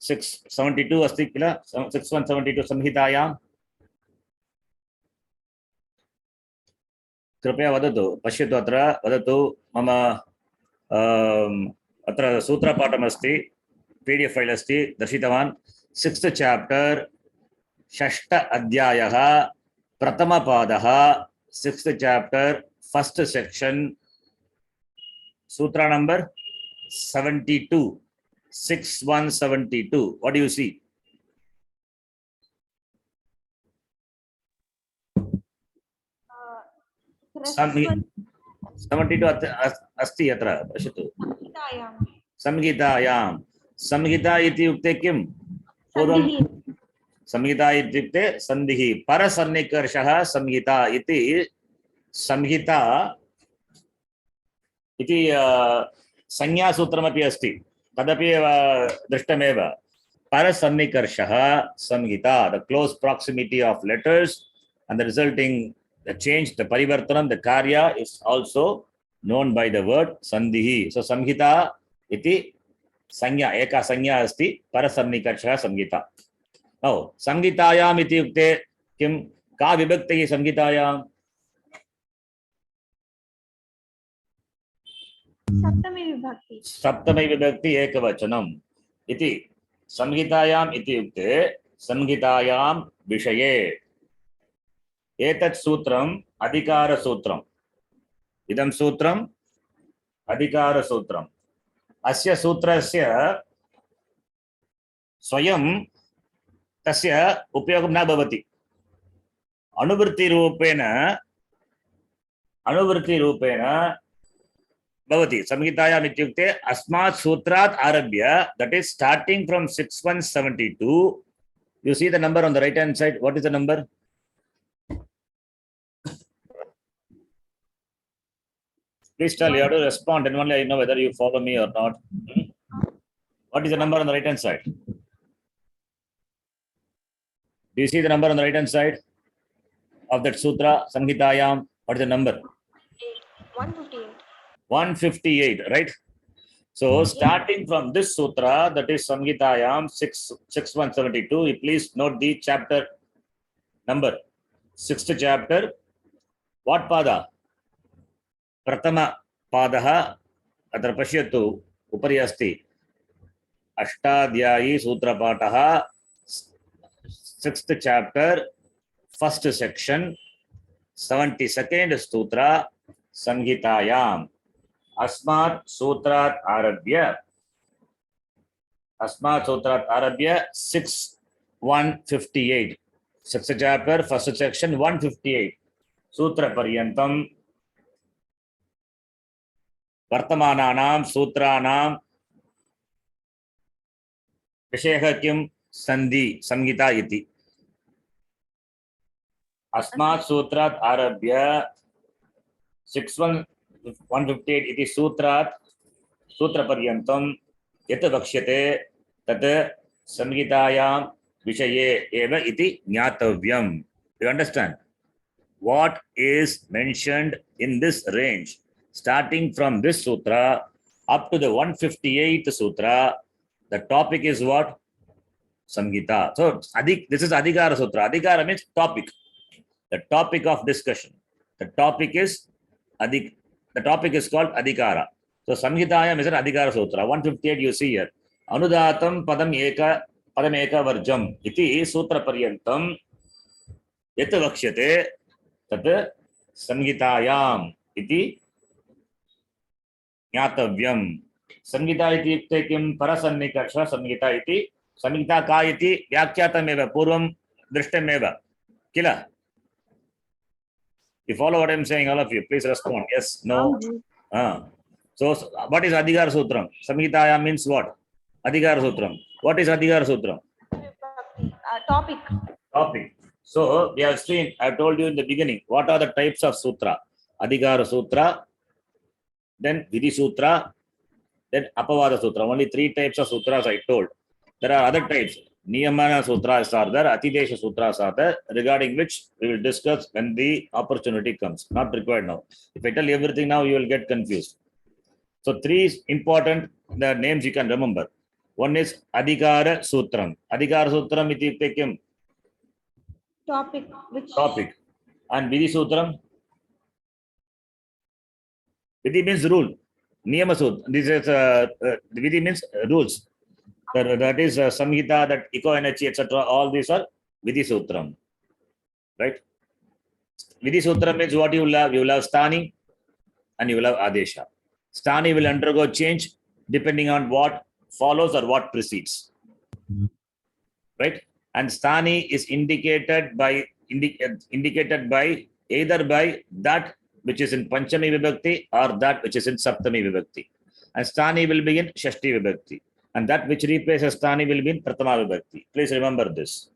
672 अस्ति किल 6172 संहितायां। कृपया वदतु, पश्यतु, अत्र वदतु। मम अत्र सूत्रपाठमस्ति, PDF फैल् अस्ति, दर्शितवान्। 6th chapter, 6th अध्यायः, प्रथमपादः, 6th chapter, 1st section, sutra number 72, 6172. What do you see? ह्रस्व 72 अस्ति अत्र पश्यतु। संहितायां संहितायां, संहिता इत्युक्ते किं? पूर्वं सन्धिः संहिता इत्युक्ते सन्धिः, परसन्निकर्षः संहिता इति। संहिता इति संज्ञासूत्रमपि अस्ति, तदपि दृष्टमेव। परसन्निकर्षः संहिता, the close proximity of letters and the resulting the change, the parivartanam, the karya is also known by the word sandhihi. So samhita iti sanya, eka sanya asti, parasannikarsha samhita. Now samhitayam iti yukte kim ka vibhakti samhitayam? सप्तमी विभक्ति सप्तमी विभक्ति एकवचनम इति। संहितायाम इति युक्ते संहितायाम विषये एतत् सूत्रम् अधिकारसूत्रम्, इदं सूत्रम् अधिकारसूत्रम्। अस्य सूत्रस्य स्वयं तस्य उपयोगं न भवति, अनुवृत्तिरूपेण भवति। संहितायाम् इत्युक्ते अस्मात् सूत्रात् आरभ्य, that is starting from 6172. You see the number on the right hand side. What is the number? Please tell, you have to respond, and only I know whether you follow me or not. What is the number on the right hand side? Do you see the number on the right hand side of that sutra, Samhitayam? What is the number? 158 158, right? So starting from this sutra, that is Samhitayam 6172, you please note the chapter number. 6th chapter. What pada? Pratama Padaha, अत्र पश्यतु उपरि अस्ति, Ashtadhyayi सूत्रपाठः, 6th chapter, 1st section, 72nd सूत्र, संहितायाम्। अस्मात् सूत्रात् आरभ्य 6158, 6th chapter, 1st section, 158 सूत्र पर्यन्तं वर्तमानानां सूत्राणां विषयः किं? सन्धि, संहिता इति। अस्मात् सूत्रात् आरभ्य 158 इति सूत्रपर्यन्तं यत् वक्ष्यते तत् संहितायां विषये एव इति ज्ञातव्यम्। You understand? What is mentioned in this range, starting from this sutra up to the 158th sutra, the topic is what? Samhita. So this is Adhikara Sutra. Adhikara means topic. The topic of discussion. The topic is called Adhikara. So Samhitayam is an Adhikara Sutra. 158 you see here. Anudatam padam eka varjam iti sutra paryantam yat vakshyate tat Samhitayam iti ज्ञातव्यम्। संहिता इति युक्ते किं? परसन्निकर्ष संहिता इति। संहिता का इति व्याख्यातमेव, पूर्वं दृष्टमेव किल? You follow what I am saying, all of you? Please respond. Yes, no. So what is Adhikara Sutram? Samhitaya means what? Adhikara Sutram. What is Adhikara Sutram? topic Topic. So we have seen, I told you in the beginning, what are the types of sutra? Adhikara Sutra, then Vidhi Sutra, then Apavada Sutra. Only 3 types of sutras I told. There are other types. Niyamana Sutras are there, Atidesha Sutras are there, regarding which we will discuss when the opportunity comes. Not required now. If I tell you everything now, you will get confused. So 3 important the names you can remember. One is Adhikara Sutram. Adhikara Sutram iti kim? topic which Topic. And Vidhi Sutram? Vidhi means rule. Niyama Sutra. This is Vidhi means rules. That is Samhita, that Iko energy, etc. All these are Vidhi Sutram. Right? Vidhi Sutram means what you will have. You will have Sthani and you will have Adesha. Sthani will undergo change depending on what follows or what precedes. Right? And Sthani is indicated by either by that which is in Panchami Vibhakti or that which is in Saptami Vibhakti. And Sthani will be in Shashti Vibhakti. And that which replaces Sthani will be in Pratama Vibhakti. Please remember this.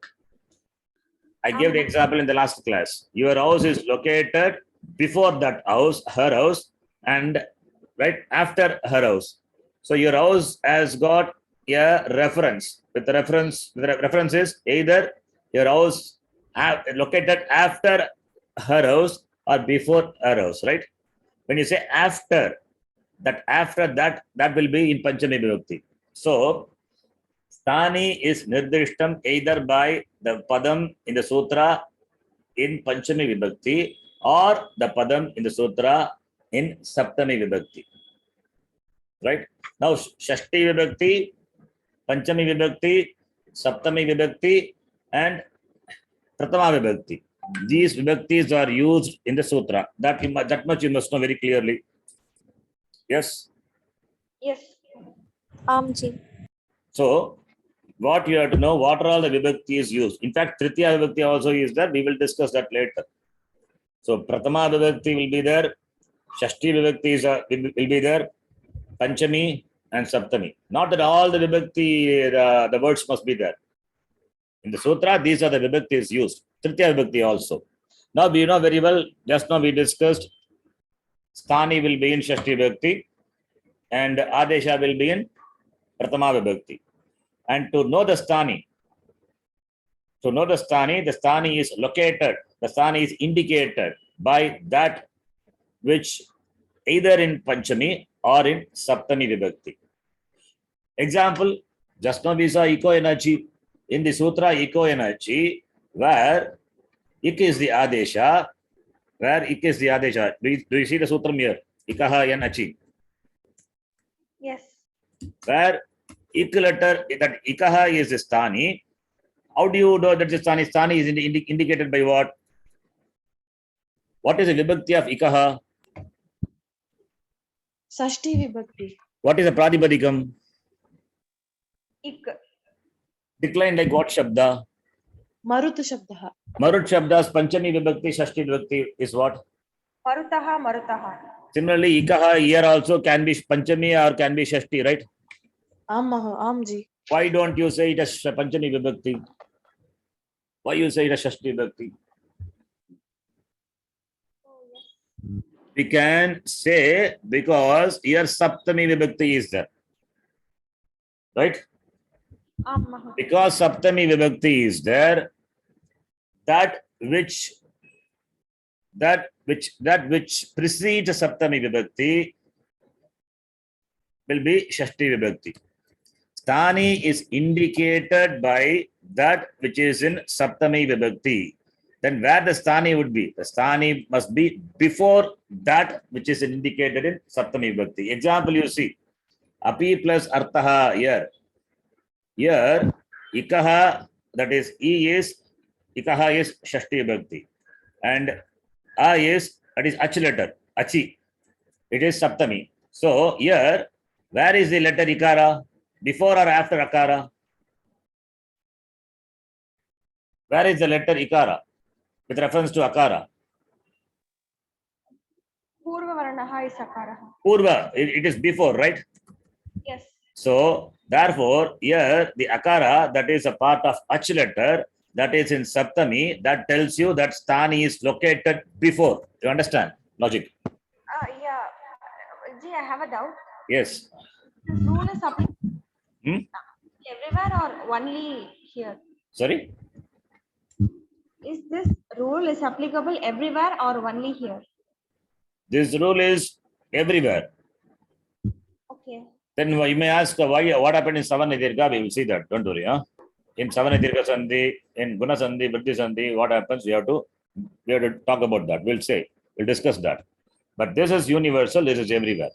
I gave the example in the last class. Your house is located before that house, her house, and right after her house. So your house has got a reference. The reference is either your house located after her house or before her house, right? When you say after that will be in Panchami Vibhakti. So Sthani is nirdishtam either by the padam in the sutra in Panchami Vibhakti or the padam in the sutra in Saptami Vibhakti. Right? Now Shashti Vibhakti, Panchami Vibhakti, Saptami Vibhakti, and Pratama Vibhakti. These Vibhaktis are used in the sutra. That much you must know very clearly. Yes? Yes. Ji. So, what you have to know, what are all the Vibhaktis used. In fact, Tritiya Vibhakti also is there. We will discuss that later. So, Pratama Vibhakti will be there. Shashti Vibhakti will be there. Panchami and Saptami. Not that all the Vibhakti, the words must be there. In the sutra, these are the Vibhaktis used. Tritiya Vibhakti also. Now, we know very well, just now we discussed, Sthani will be in Shashti Vibhakti and Adesha will be in Pratama Vibhakti. And to know the Sthani is located, the Sthani is indicated by that which either in Panchami or in Saptami Vibhakti. Example, just now we saw eco energy. In the sutra, eco energy, where ik is the Adesha, Do you see the sutram here? Ikaha yan achi. Yes. Where ik letter, that ikaha is the Sthani. How do you know that the Sthani? Sthani is indicated by what? What is the Vibhakti of ikaha? Sashti Vibhakti. What is the Pradipadikam? Ik. Decline like what Shabda? Maruta Shabdaha. Marut Shabdas, Panchami Vibhakti, Shashti Vibhakti is what? Marutaha. Similarly, ikaha here also can be Panchami or can be Shashti, right? Am ji. Why don't you say it as Panchami Vibhakti? Why you say it as Shashti Vibhakti? We can say because here Saptami Vibhakti is there. Right? Because Saptami Vibhakti is there, that which precedes Saptami Vibhakti will be Shashti Vibhakti. Sthani is indicated by that which is in Saptami Vibhakti. Then where the Sthani would be? The Sthani must be before that which is indicated in Saptami Vibhakti. Example you see, Api plus Artaha here. Here, ikaha, that is ikaha is Shashti Vibhakti. And a is, that is ach letter, achi. It is Saptami. So here, where is the letter ikara? Before or after akara? Where is the letter ikara with reference to akara? Purva Varanaha is Akaraha. Purva, it is before, right? Yes. So, therefore, here the akara that is a part of ach letter that is in Saptami, that tells you that Sthani is located before. You understand? Logic. Yeah. Ji, I have a doubt. Yes. This rule is applicable everywhere or only here? Sorry? Is this rule is applicable everywhere or only here? This rule is everywhere. Okay. Then you may ask what happened in Savana Dirgha. We will see that. Don't worry. Huh? In Savana Dirgha Sandhi, in Guna Sandhi, Vriddhi Sandhi, what happens? We have to talk about that. We'll discuss that. But this is universal. This is everywhere.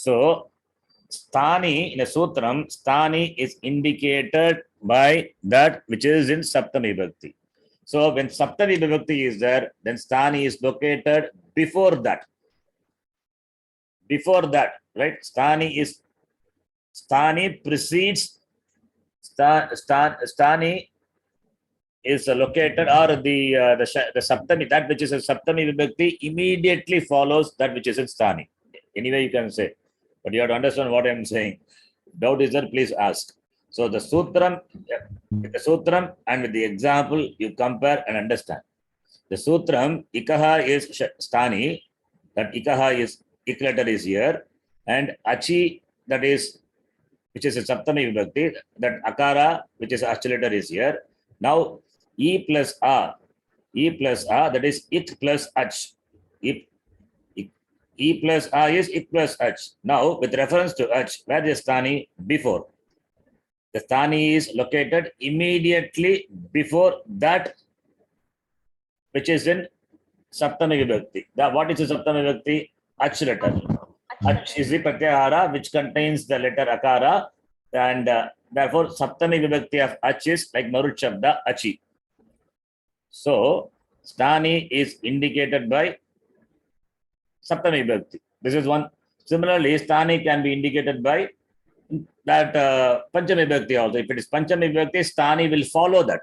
So sthani in a sutram, sthani is indicated by that which is in saptami vibhakti. So when saptami vibhakti is there, then sthani is located before that. Before that, right? Sthani precedes sthani is located, or the saptami, that which is a saptami vibhakti immediately follows that which is in sthani. Anyway, you can say, but you have to understand what I am saying. Doubt is there, please ask. So the sutram, with the sutram and with the example, you compare and understand. The sutram, ikaha is sthani, that ikaha is, ik letter is here, and achi, that is, which is a saptami vibhakti, that akara, which is ach letter is here. Now e plus a, that is it plus ach. E plus a is it plus ach. Now with reference to ach, where is sthani? Before. The sthani is located immediately before that which is in saptami vibhakti. What is the saptami vibhakti? Ach letter. Ach is the pratyahara which contains the letter akara, and therefore saptami vibhakti of ach is like marut shabda achi. So sthani is indicated by saptami vibhakti. This is one. Similarly, sthani can be indicated by that panchami vibhakti also. If it is panchami vibhakti, sthani will follow that.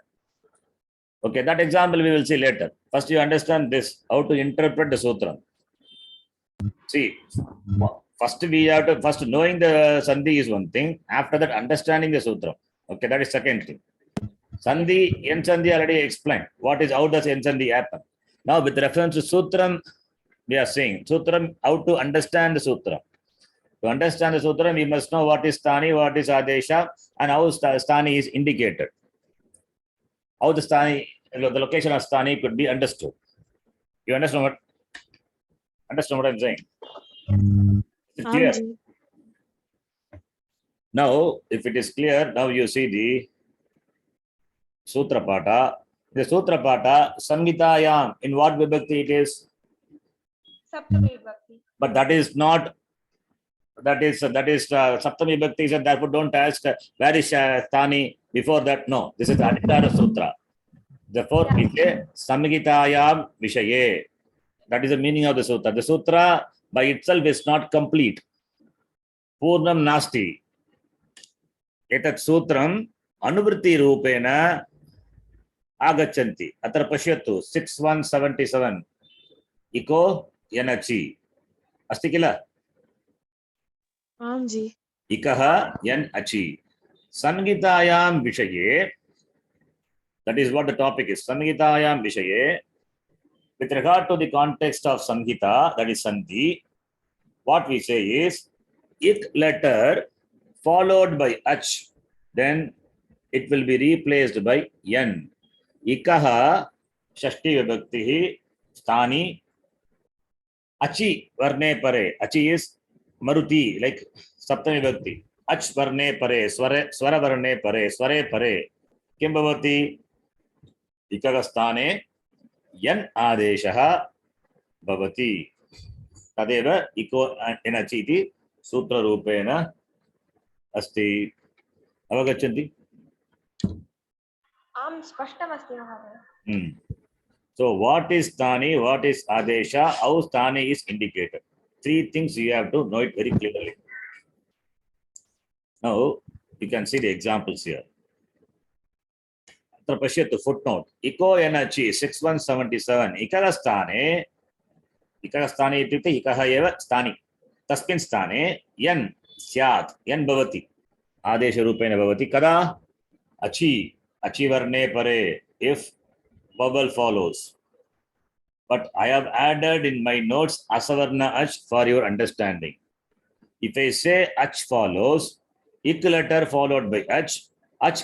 Okay, that example we will see later. First, you understand this, how to interpret the sutram. See, first we have to, first knowing the sandhi is one thing. After that, understanding the sutram. Okay, that is second thing. Sandhi, N sandhi already explained. What is, how does N sandhi happen? Now, with reference to sutram, we are saying sutram, how to understand the sutram. To understand the sutram, we must know what is sthani, what is adesha, and how sthani is indicated. How the sthani, the location of sthani could be understood. You understand what I'm saying? Is it Aam clear? Ji Now, if it is clear, now you see the Sutra Pata. The Sutra Pata, Samgitayam, in what vibhakti it is? Saptami vibhakti. But that is not, that is Saptami vibhakti, and therefore don't ask where is sthani before that. No, this is Adhikara Sutra. Therefore, we say Samgitayam Vishaye. That is the meaning of the sutra. The sutra by itself is not complete. Purnam nasti. Etat sutram anuvritti rupena agachanti. Atra pashyatu 6177. Iko yanachi. Asti kila? Aam ji Ikaha yan achi. Samgitayam vishaye. That is what the topic is. Samgitayam vishaye. With regard to the context of Samhita, that is Sandhi, what we say is, it letter followed by ach, then it will be replaced by yan. Ikaha, shashti vibhakti, sthani, achi varne pare. Achi is maruti, like saptami vibhakti. Ach varne pare, swara varne pare, sware pare. Kim bhavati? Ikaha sthane yan adeshah bhavati. तदेव इको एनचि इति सूत्ररूपेण अस्ति. अवगच्छन्ति? आम स्पष्टमस्ति महोदय. So what is sthani, what is adesha, how sthani is indicated? Three things you have to know it very clearly. Now you can see the examples here. Atra pashyatu footnote. Iko enachi 6177. Ikaha sthane ityukte ikaha eva sthani. Tasmin sthane yan syat, yan bhavati. Adesha rupena bhavati. Kada? Achi varne pare, if vowel follows. But I have added in my notes asavarna ach for your understanding. If I say ach follows, ik letter followed by ach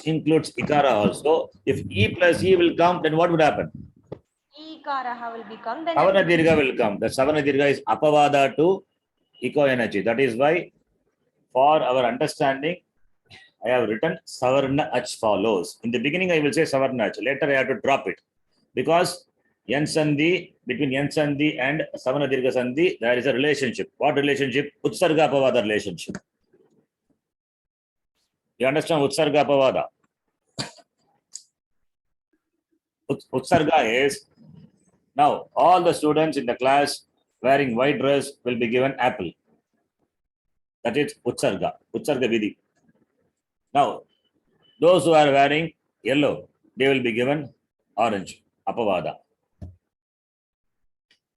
includes ikara also. If e plus e will come, then what would happen? Ikaraha will become, then Savana dirgha will come. The Savana dirgha is apavada to iko energy. That is why, for our understanding, I have written Savarna ach follows. In the beginning, I will say Savarna ach. Later, I have to drop it. Because yan sandhi, between Yan Sandhi and Savana Dirgha Sandhi, there is a relationship. What relationship? Utsarga Apavada relationship. You understand Utsarga Apavada? Utsarga is, now all the students in the class wearing white dress will be given apple. That is Utsarga Vidhi. Now, those who are wearing yellow, they will be given orange, Apavada.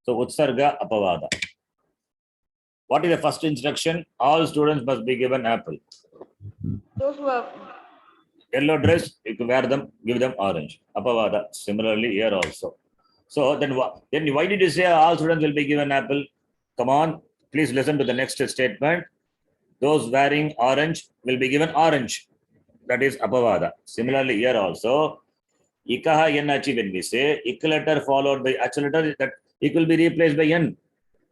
So, Utsarga, Apavada. What is the first instruction? All students must be given apple. Those who are Yellow dress, you can wear them, give them orange. Apavada. Similarly, here also. So, then why did you say all students will be given apple? Come on, please listen to the next statement. Those wearing orange will be given orange. That is Apavada. Similarly, here also, Ikaha Yenachi, when we say Ik letter followed by Ach letter, that Ik will be replaced by N.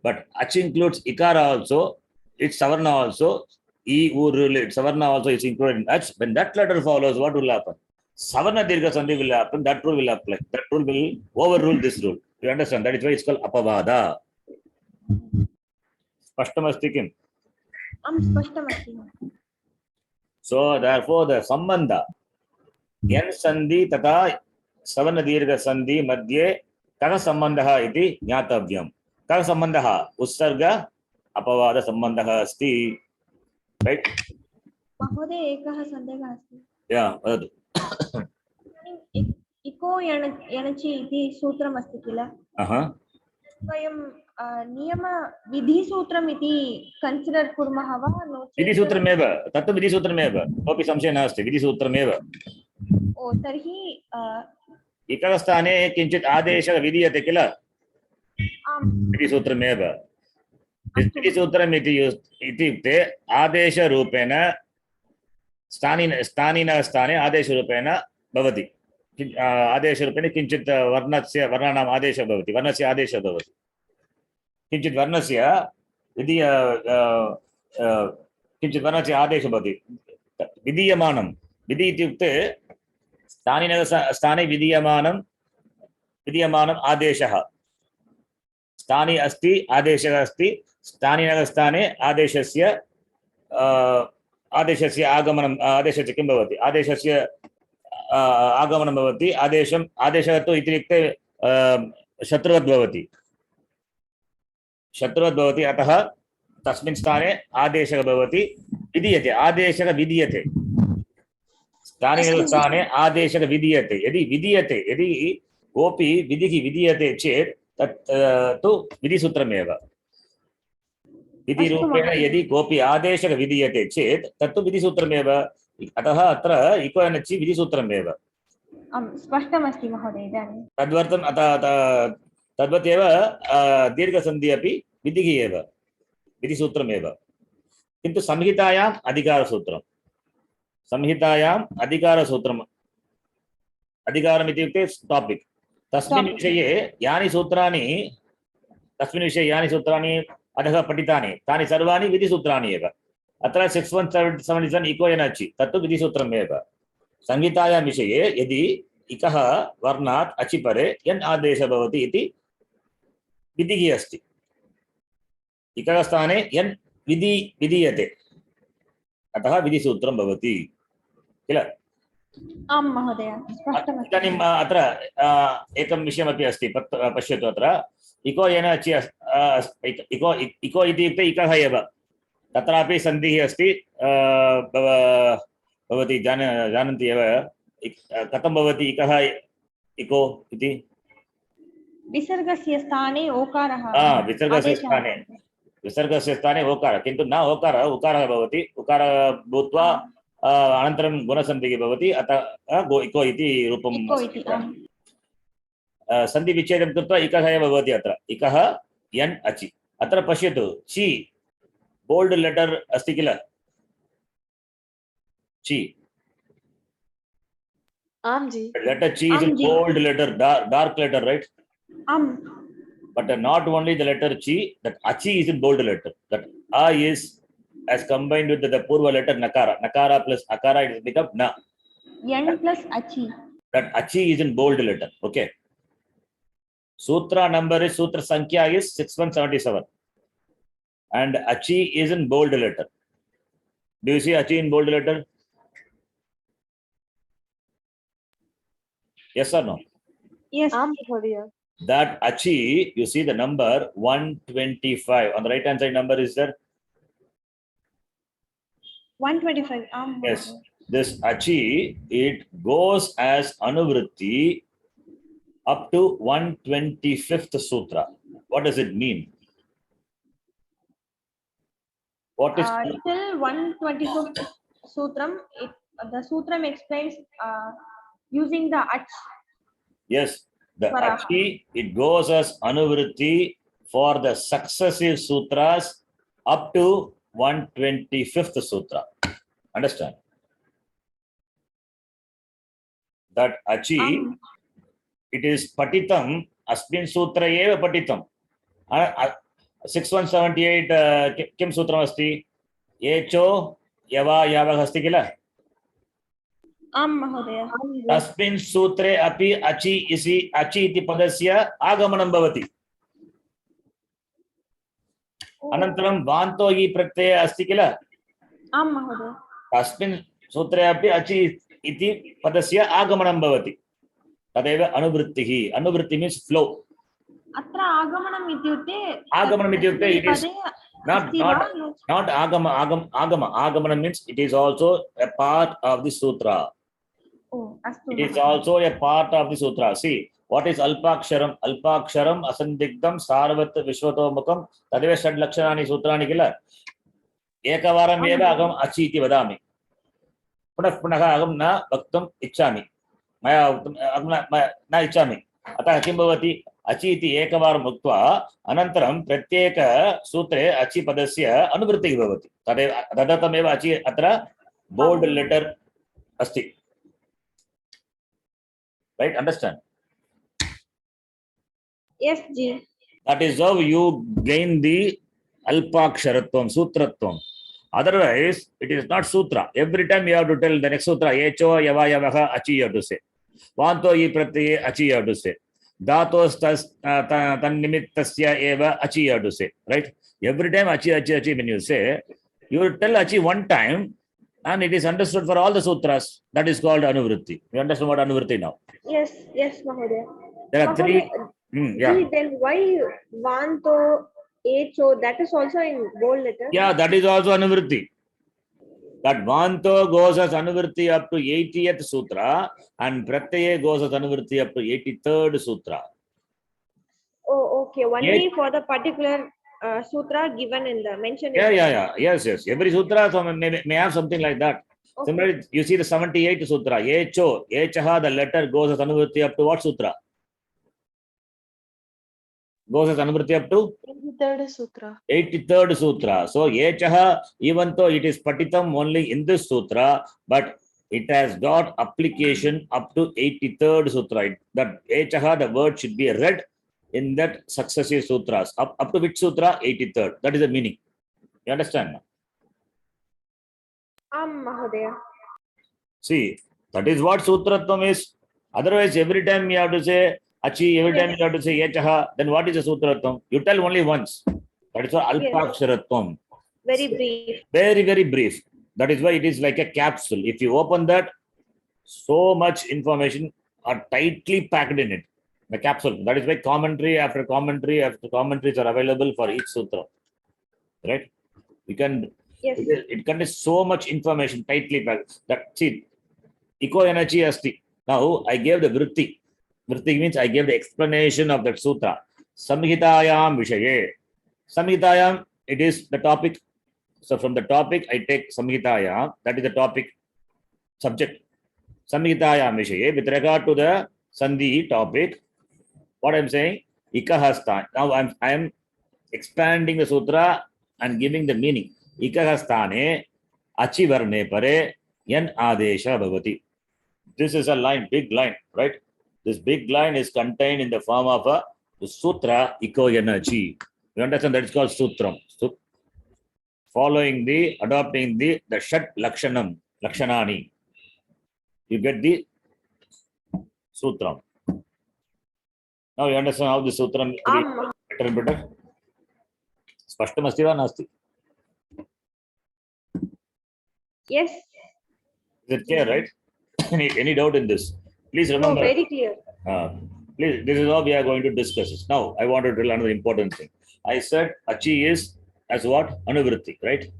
But Ach includes Ikara also, it's Savarna also, E related, Savarna also is included in Ach. When that letter follows, what will happen? Savarna Dirgha Sandhi will happen, that rule will apply. That rule will overrule this rule. You understand? That is why it's called Apavada. Spashtamasti kim? spashtamasti. So therefore the sambandha Yan Sandhi tata Savana Dirgha Sandhi madhye kaha sambandha iti jnatavyam. Kaha sambandha? Ussarga Apavada sambandha asti. Right? Mahoday ekah sandehah asti. Yeah. इको यणचि इति सूत्रम् अस्ति किल वयं नियम विधिसूत्रम् इति कन्सिडर् कुर्मः वा नो चेत् विधिसूत्रमेव तत्तु विधिसूत्रमेव कोऽपि संशयः नास्ति विधिसूत्रमेव ओ तर्हि इकस्थाने किञ्चित् आदेशः विधीयते किल विधिसूत्रमेव विधिसूत्रम् इत्युक्ते आदेशरूपेण स्थानिनः स्थाने आदेशरूपेण भवति आदेशरूपेण किञ्चित् वर्णानाम् आदेशः भवति वर्णस्य आदेशः भवति किञ्चित् वर्णस्य किञ्चित् वर्णस्य आदेशः भवति विधीयमानं विधि इत्युक्ते स्थानिनः स्थाने विधीयमानम् आदेशः स्थाने अस्ति आदेशः अस्ति स्थानिनः स्थाने आदेशस्य आगमनम् आदेशस्य किं भवति आदेशस्य आगमनं भवति आदेशः तु इत्युक्ते शत्रुवत् भवति अतः तस्मिन् स्थाने आदेशः भवति विधीयते आदेशः विधीयते स्थाने आदेशः विधीयते यदि कोऽपि विधिः विधीयते चेत् तत् तु विधिसूत्रमेव विधिरूपेण यदि कोऽपि आदेशः विधीयते चेत् तत्तु विधिसूत्रमेव अतः अत्र इको एनचि विधिसूत्रमेव स्पष्टमस्ति महोदय इदानीं तद्वर्थम् तद्वत् एव दीर्घसन्धि अपि विधिः एव विधिसूत्रमेव किन्तु संहितायाम् अधिकारसूत्रम् अधिकारम् इत्युक्ते टापिक् तस्मिन् विषये यानि सूत्राणि अधः पठितानि तानि सर्वाणि विधिसूत्राणि एव अत्र 6177 इको एनचि तत्तु विधिसूत्रमेव संहितायां विषये यदि इकः वर्णात् अचि परे यन् आदेशः भवति इति विधिः अस्ति इकः स्थाने यन् विधीयते अतः विधिसूत्रं भवति किल आं महोदय स्पष्टमस्ति इदानीम् अत्र एकं विषयमपि अस्ति पश्यतु अत्र इको एनचि इको इत्युक्ते इकः एव तत्रापि सन्धिः अस्ति भवती जानन्ति एव कथं भवति इकः इको इति विसर्गस्य स्थाने ओकारः विसर्गस्य स्थाने ओकारः किन्तु न ओकारः उकारः भवति उकारः भूत्वा अनन्तरं गुणसन्धिः भवति अतः इको इति रूपं सन्धिविच्छेदं कृत्वा इकः एव भवति अत्र इकः यन् अचि अत्र पश्यतु चि बोल्ड लेटर अस्ति किल ची आम जी letter chi is a bold letter dark letter right but not only the letter chi that achi is in bold letter that a is as combined with the purva letter nakara plus akara it has become na n plus achi that achi is in bold letter okay Sutra number is Sutra Sankhya is 6177. And Achi is in bold letter. Do you see Achi in bold letter? Yes or no? Yes. Am Mahodaya. That Achi, you see the number 125. On the right hand side number is there? 125. Yes. This Achi, it goes as Anuvritti up to 125th Sutra. What does it mean? What is Till 125th Sutram, the Sutram explains using the Ach. yes, the Swara. Achi, it goes as Anuvritti for the successive sutras up to 125th Sutra. Understand? That Achi, it is Patitam, Asmin Sutra eva Patitam. 6178 Kim Sutram asti? Echo Yava Yava asti kila? Am Mahodaya. तस्मिन् सूत्रे अपि अचि इति पदस्य आगमनं भवति अनन्तरं वान्तो इ प्रत्यय अस्ति किल आं महोदय तस्मिन् सूत्रे अपि अचि इति पदस्य आगमनं भवति तदेव अनुवृत्तिः अनुवृत्ति मीन्स् फ्लो अत्र आगमनम् इत्युक्ते it is not agama means it is also a part of the sutra. It is also a part of the sutra. See, what is alpaksharam? Alpaksharam asandigdam sarvat vishwatomukam tadeva षड् लक्षणानि सूत्राणि किल एकवारम् एव अहम् अचि इति वदामि पुनः पुनः अहं न वक्तुम् इच्छामि मया न इच्छामि अतः किं भवति अचि इति एकवारम् उक्त्वा अनन्तरं प्रत्येक सूत्रे अचि पदस्य अनुवृत्तिः भवति तदेव तदर्थमेव अचि अत्र बोल्ड लेटर अस्ति. Right? Understand? Yes, Ji. That is how you gain the alpaksharatvam, sutratvam. Otherwise, it is not sutra. Every time you have to tell the next sutra, echo, yava, yavaha, achi, you have to say. Vanto, yi pratyaye, achi, you have to say. Datos, tannimittasya, eva, achi, you have to say. Right? Every time achi, achi, achi, when you say, you will tell achi one time, and it is understood for all the sutras. That is called anuvritti. You understand what anuvritti now? Yes, yes, Mahodaya. There are three. Yeah. Then why Vanto, Echo, that is also in bold letter? Yeah, that is also anuvritti. That Vanto goes as anuvritti up to 80th sutra and Pratyaye goes as anuvritti up to 83rd sutra. Oh, okay. Only for the particular sutra given in the mention. Yeah. Yes. Every sutra may have something like that. Okay. Similarly, you see the 78th sutra, Echo, Echaha, the letter goes as anuvritti up to what sutra? Goes as anuvritti up to 83rd sutra. 83rd sutra. So Echaha, even though it is patitam only in this sutra, but it has got application up to 83rd sutra. That Echaha, the word should be read in that successive sutras. Up to which sutra? 83rd. That is the meaning. You understand? Mahodaya. See, that is what sutratvam is. Otherwise, every time you have to say achi, every time you have to say yechaha, then what is a sutratvam? You tell only once. That is what alpaksharatvam. Very brief. Very, very brief. That is why it is like a capsule. If you open that, so much information are tightly packed in it. The capsule. That is why commentary after commentary after commentaries are available for each sutra. Right? You can. Yes. It contains so much information tightly packed. That see, eco energy asti. Now I gave the vritti. Vritti means I gave the explanation of that sutra. Samhitayam vishaye. Samhitayam, it is the topic. So from the topic I take Samhitayam. That is the topic subject. Samhitayam vishaye. With regard to the Sandhi topic, what I'm saying, ikahastan. Now I am expanding the sutra and giving the meaning. Ikahastane achi varne pare yan adesha bhavati. This is a line, big line, right? This big line is contained in the form of a sutra iko energy. You understand that it's called sutram. So, adopting the shat lakshanani. You get the sutram. Now you understand how this sutram आम् better and better. स्पष्टमस्ति वा नास्ति? yes Is it clear, right? Any doubt in this? Please no remember. very clear Please, this is how we are going to discuss this. Now, I want to tell another important thing. I said achi is as what? Anuvritti, right?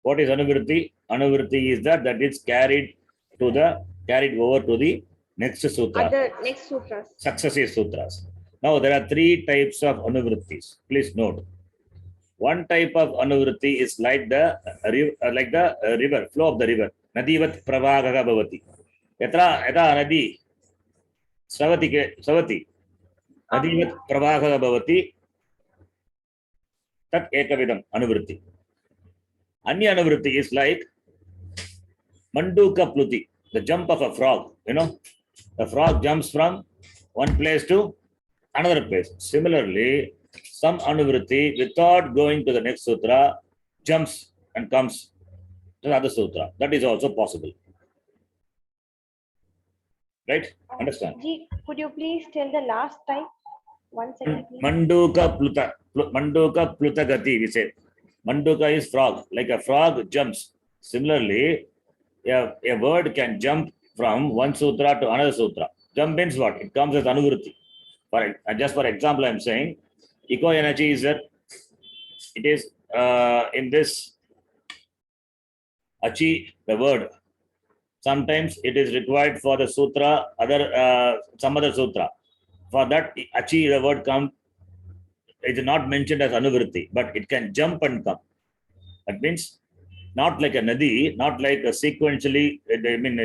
What is anuvritti? Anuvritti is that is carried over to the next sutra, other next sutras successive sutras. Now, there are three types of anuvrittis. Please note. One type of anuvritti is like the river, flow of the river. Nadivat pravagaha bhavati. Yatra nadi savati. Nadivat pravagaha bhavati. Tat ekavidam anuvritti. Anya anuvritti is like manduka pluti, the jump of a frog. You know, the frog jumps from one place to another place. Similarly, some anuvritti, without going to the next sutra, jumps and comes to the other sutra. That is also possible. Right? Understand? Ji, could you please tell the last type once again please? Manduka pluta gati, we say. Manduka is frog. Like a frog jumps. Similarly, a word can jump from one sutra to another sutra. Jump means what? It comes as anuvritti. Just for example, I am saying eco energy is that it is in this achi, the word. Sometimes it is required for the sutra, some other sutra. For that, achi, the word comes, it is not mentioned as anuvritti, but it can jump and come. That means not like a nadi, not like a sequentially,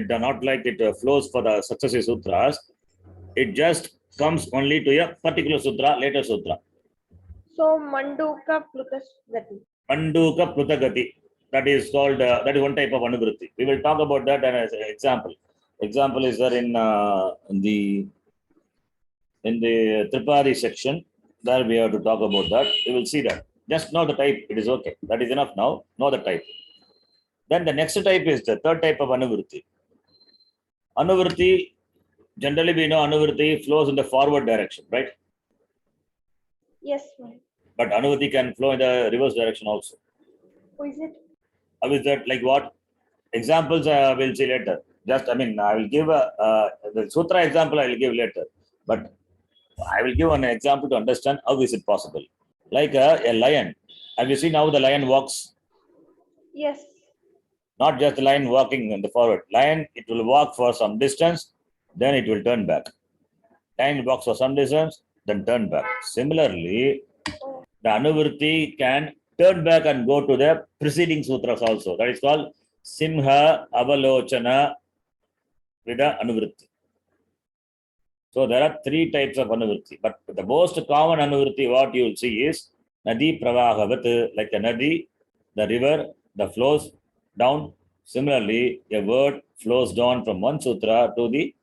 not like it flows for the successive sutras. It just comes only to a particular sutra, later sutra. So manduka plutagati. Manduka plutagati. That is called, that is one type of anuvritti. We will talk about that as an example. Example is there in the Tripadi section. There we have to talk about that. We will see that. Just know the type. It is okay. That is enough now. Know the type. Then the next type is the third type of anuvritti. Anuvritti, generally we know anuvritti flows in the forward direction, right? Yes, ma'am. But anuvritti can flow in the reverse direction also. Who is it? How is that? Like what? Examples we'll see later. Just, I will give the sutra example I will give later. But I will give an example to understand how is it possible. Like a lion. Have you seen how the lion walks? Yes. Not just the lion walking in the forward. Lion, it will walk for some distance, then it will turn back. Lion walks for some distance, then turn back. Similarly, the anuvritti can turn back and go to the preceding sutras also. That is called Simha Avalochana Vida Anuvritti. So there are three types of anuvritti. But the most common anuvritti, what you will see is Nadi Pravahavat, like a Nadi, the river, the flows down. Similarly, a word flows down from one sutra to the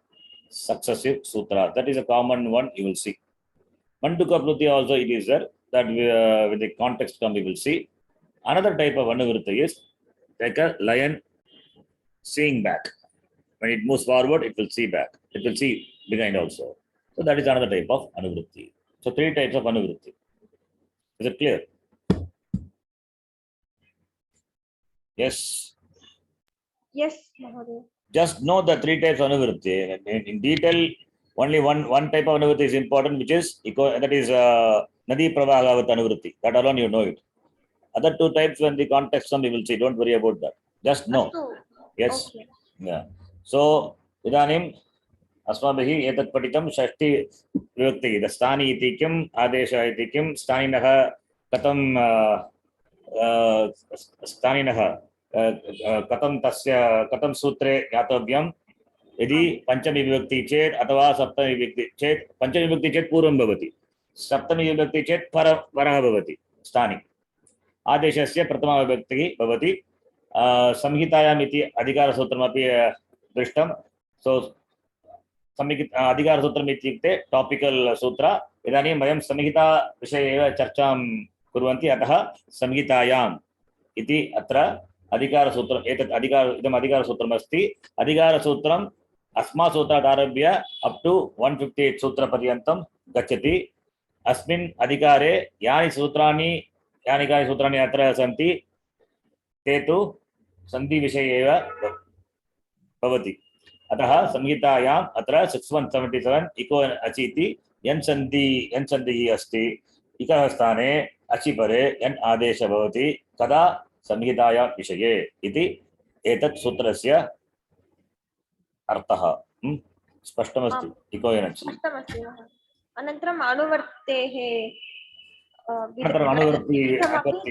successive sutra. That is a common one you will see. Manduka pluti also it is there. That with the context come we will see. Another type of anuvritti is like a lion seeing back. When it moves forward, it will see back. It will see behind also. So that is another type of anuvritti. So three types of anuvritti. Is it clear? Yes. Yes, Mahodaya. Just know the three types of anuvritti. In detail, only one type of anuvritti is important, which is that is Nadi Pravahavat anuvritti. That alone you know it. Other two types, when the context come, we will see. Don't worry about that. Just know. Yes. Okay. Yeah. So, idanim अस्माभिः एतत् पठितं षष्ठी विभक्ति स्थानी इति किम् आदेशः इति किं स्थानिनः कथं स्थानिनः कथं तस्य कथं सूत्रे ज्ञातव्यं यदि पंचमी विभक्ति चेत् अथवा सप्तमी विभक्ति चेत् पंचमी विभक्ति चेत् पूर्वं भवति सप्तमी विभक्ति चेत् परः भवति स्थानि आदेशस्य प्रथमा विभक्तिः भवति संहितायाम् इति अधिकारसूत्रमपि दृष्टं सो अधिकारसूत्रम् इत्युक्ते टापिकल सूत्र इदानीं वयं संहिता विषये एव चर्चां कुर्वन्ति अतः संहितायाम् इति अत्र अधिकारसूत्रम् इदम् अधिकारसूत्रम् अस्ति अधिकारसूत्रं अस्मात् सूत्रात् आरभ्य अप टू 158 सूत्रपर्यन्तं गच्छति। अस्मिन् अधिकारे यानि कानि सूत्राणि अत्र सन्ति ते तु सन्धिविषये एव भवति। अतः संहितायाम् अत्र 6177 इको अचि इति यन् सन्धिः अस्ति। इकः स्थाने अचि परे यन् आदेशः भवति कदा संहितायां विषये इति एतत् सूत्रस्य अर्थः। स्पष्टमस्ति? इको यन् अचि स्पष्टमस्ति महोदय। अनन्तरम् अनुवर्तेः अनन्तरम् अनुवृत्ति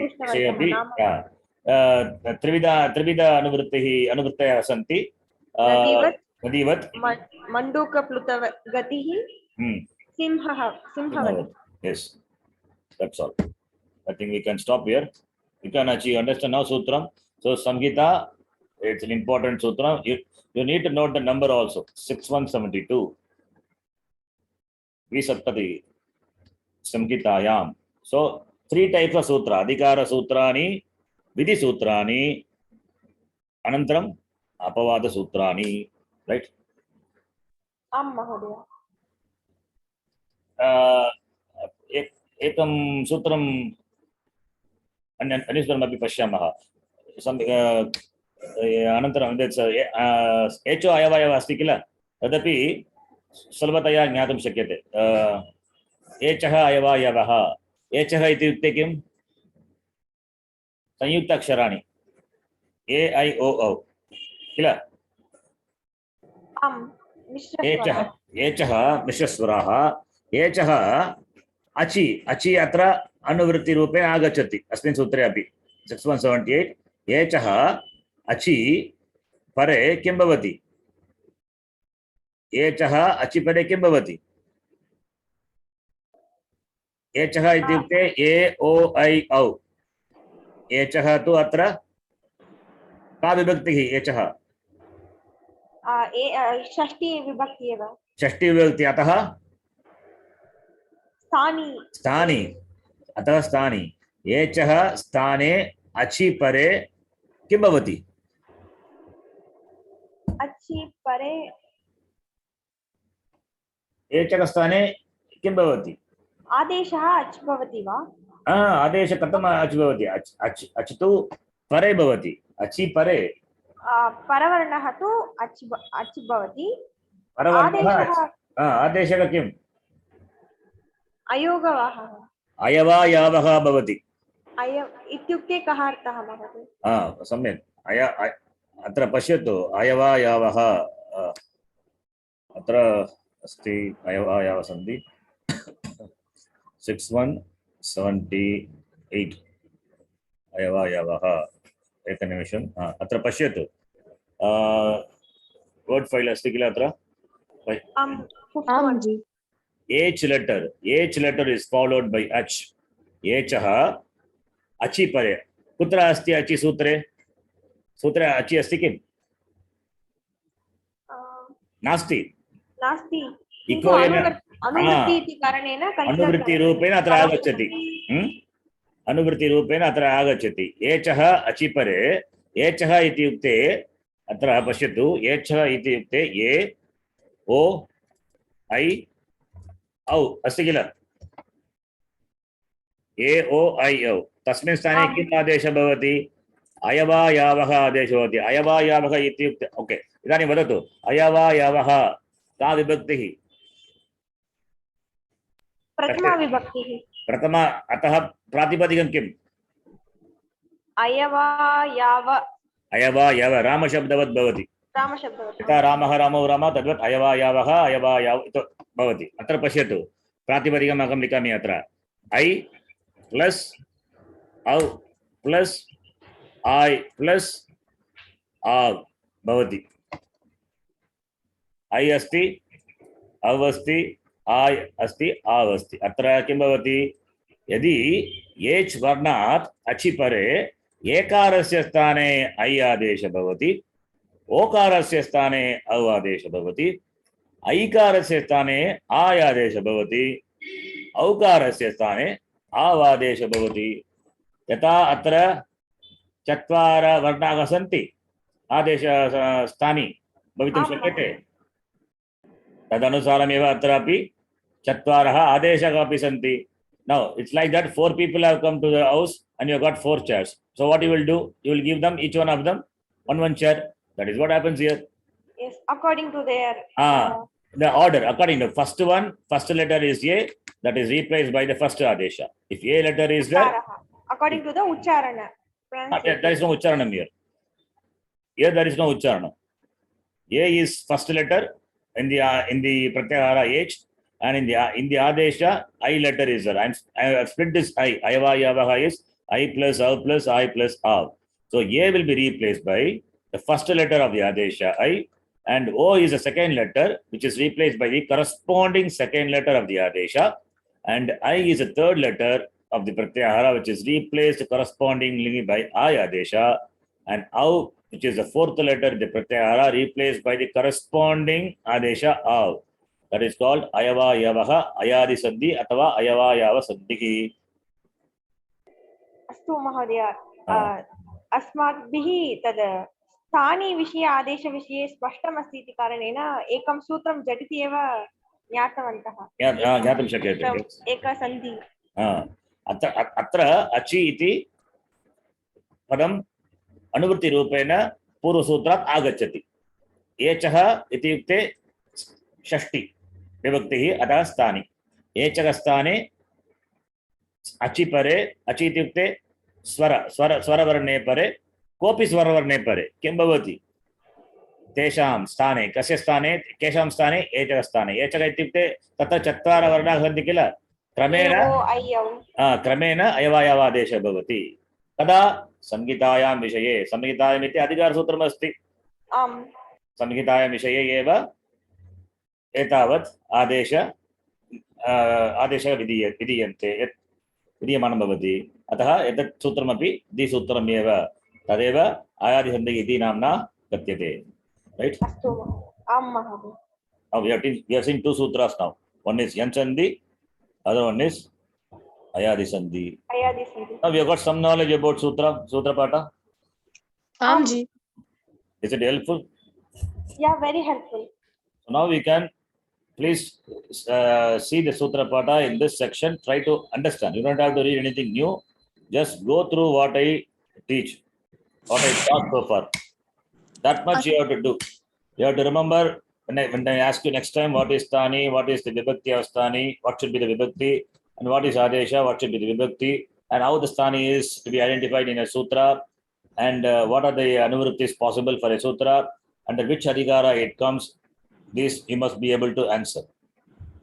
विषये अपि त्रिविध अनुवृत्तयः सन्ति। नदीवत् मण्डूकप्लुत गतिः सिंहवत्। Yes, that's all. I think we can stop here. You can actually understand now sutram. So Samhita, it's an important sutra. You need to note the number also. 6172. Visaptati Samhitayam. So 3 types of sutra. Adhikara sutrani, Vidhi sutrani, Anantaram Apavada sutrani. Right? आम् महोदय। एकं सूत्रम् अन्यस्वरमपि पश्यामः। अनन्तरं एचो अयवयवः अस्ति किल, तदपि सुलभतया ज्ञातुं शक्यते। एचः अयवयवः, एचः इत्युक्ते किं? संयुक्त अक्षराणि ए ऐ ओ औ किल। एचः मिश्रस्वराः। एचः अचि अत्र अनुवृत्तिरूपेण आगच्छति अस्मिन् सूत्रे अपि 6178। एचः अचि परे किं भवति? एचः अचि परे किं भवति? एचः इत्युक्ते ए ओ ऐ औ। एचः तु अत्र का विभक्तिः? एचः षष्ठी विभक्ति एव। षष्ठी विभक्ति, अतः स्थानी। अतः स्थानी। एचः स्थाने अचि परे किं भवति? अचि परे एचः स्थाने किं भवति? आदेशः अच् भवति वा? आदेशः कथम् अच् भवति? अच् तु परे भवति। अचि परे परवर्णः तु अच् भवति। आदेशः किम्? अयोगवः। अयवायावः भवति। इत्युक्ते कः अर्थः महोदय? सम्यक्। अत्र पश्यतु, अयवायावः अत्र अस्ति। अयवायावः सन्ति 6178 अयवायावः। एकनिमिषम्। अत्र पश्यतु, वर्ड फाइल अस्ति किल अत्र। आम् जी। H letter is followed by H. एचः अचि परे कुत्र अस्ति? अचि सूत्रे अचि अस्ति किम्? नास्ति। इको अनुवृत्तिरूपेण अत्र आगच्छति। अनुवृत्तिरूपेण अत्र आगच्छति। एचः अचि परे। एचः इत्युक्ते अत्र पश्यतु, एचः इत्युक्ते ए ओ ऐ औ अस्ति किल। ए ओ ऐ औ तस्मिन् स्थाने किम् आदेशः भवति? अयवायावः आदेशः भवति। अयवायावः इत्युक्ते ओके, इदानीं वदतु, अयवायावः का विभक्तिः? प्रथमा विभक्तिः। प्रथमा। अतः प्रातिपदिकं किम्? अयवायाव रामशब्दवत् भवति। यथा रामः रामौ राम तद्वत् अयवायावः अयवायाव भवति। अत्र पश्यतु, प्रातिपदिकम् अहं लिखामि। अत्र ऐ प्लस् औ प्लस् ऐ प्लस् आव् भवति। ऐ अस्ति, औ अस्ति, आय् अस्ति, आव् अस्ति। अत्र किं भवति? यदि एच् वर्णात् अचि परे एकारस्य स्थाने ऐ आदेशः भवति, ओकारस्य स्थाने औ आदेशः भवति, ऐकारस्य स्थाने आय् आदेशः भवति, औकारस्य स्थाने आव् आदेशः भवति। यथा अत्र 4 वर्णाः सन्ति, आदेश स्थानी भवितुं शक्यते। तदनुसारमेव अत्रापि चत्वारः आदेशाः अपि सन्ति. Now it's like that 4 people have come to the house and you have got 4 chairs. So what you will do? You will give them, each one of them, one chair. That is what happens here. Yes, according to their The order, according to first one, first letter is A, that is replaced by the first Adesha. If A letter is there, ucharaha. According to the ucharana. there is no Ucharanam here. Here there is no Ucharanam. A is first letter in the Pratyahara H, and in the Adesha, I letter is there. I have split this I. Ayava Yavaha is I plus Av plus I plus Av. So A will be replaced by the first letter of the Adesha I, and O is the second letter, which is replaced by the corresponding second letter of the Adesha, and I is the third letter of the Pratyahara, which is replaced correspondingly by I Adesha, and Av, which is the fourth letter of the Pratyahara, replaced by the corresponding Adesha Av. That is called Ayava Yavaha Ayadi Sandhi Athava Ayava Yava Sandhi. अस्तु महोदय, अस्माभिः तद् स्थानीविषये आदेशविषये स्पष्टमस्ति इति कारणेन एकं सूत्रं झटिति एव ज्ञातवन्तः. ज्ञातुं शक्यते. एका सन्धि. अत्र अचि इति पदम् अनुवृत्तिरूपेण पूर्वसूत्रात् आगच्छति. एचः इत्युक्ते षष्टि विभक्तिः, अतः स्थानि. एचः स्थाने अचि परे, अचि इत्युक्ते स्वरवर्णे परे, कोऽपि स्वरवर्णे परे किं भवति? तेषां स्थाने, कस्य स्थाने, केषां स्थाने? एचः स्थाने. एचः इत्युक्ते तत्र चत्वारः वर्णाः सन्ति किल, क्रमेण अयवायवादेशः भवति. कदा? संहितायां विषये. संहितायाम् इति अधिकारसूत्रमस्ति. संहितायां विषये एव एतावत् आदेशः विधीयमानं भवति. अतः एतत् सूत्रमपि द्विसूत्रमेव, तदेव आयादिसन्धिः इति नाम्ना कथ्यते. Right? Now we have seen 2 sutras now. One is Yan Sandhi, other one is Ayadi Sandhi. Now we have got some knowledge about Sutra Pata. Ji. Is it helpful? Yeah, very helpful. So now we can please see the Sutra Pata in this section. Try to understand. You don't have to read anything new. Just go through what I teach, what I taught so far. That much you have to do. You have to remember when I ask you next time what is Stani, what is the Vibhakti of Stani, what should be the Vibhakti, and what is Adesha, what should be the Vibhakti, and how the Stani is to be identified in a sutra, and what are the Anuvrittis possible for a sutra, under which Adhikara it comes. This you must be able to answer.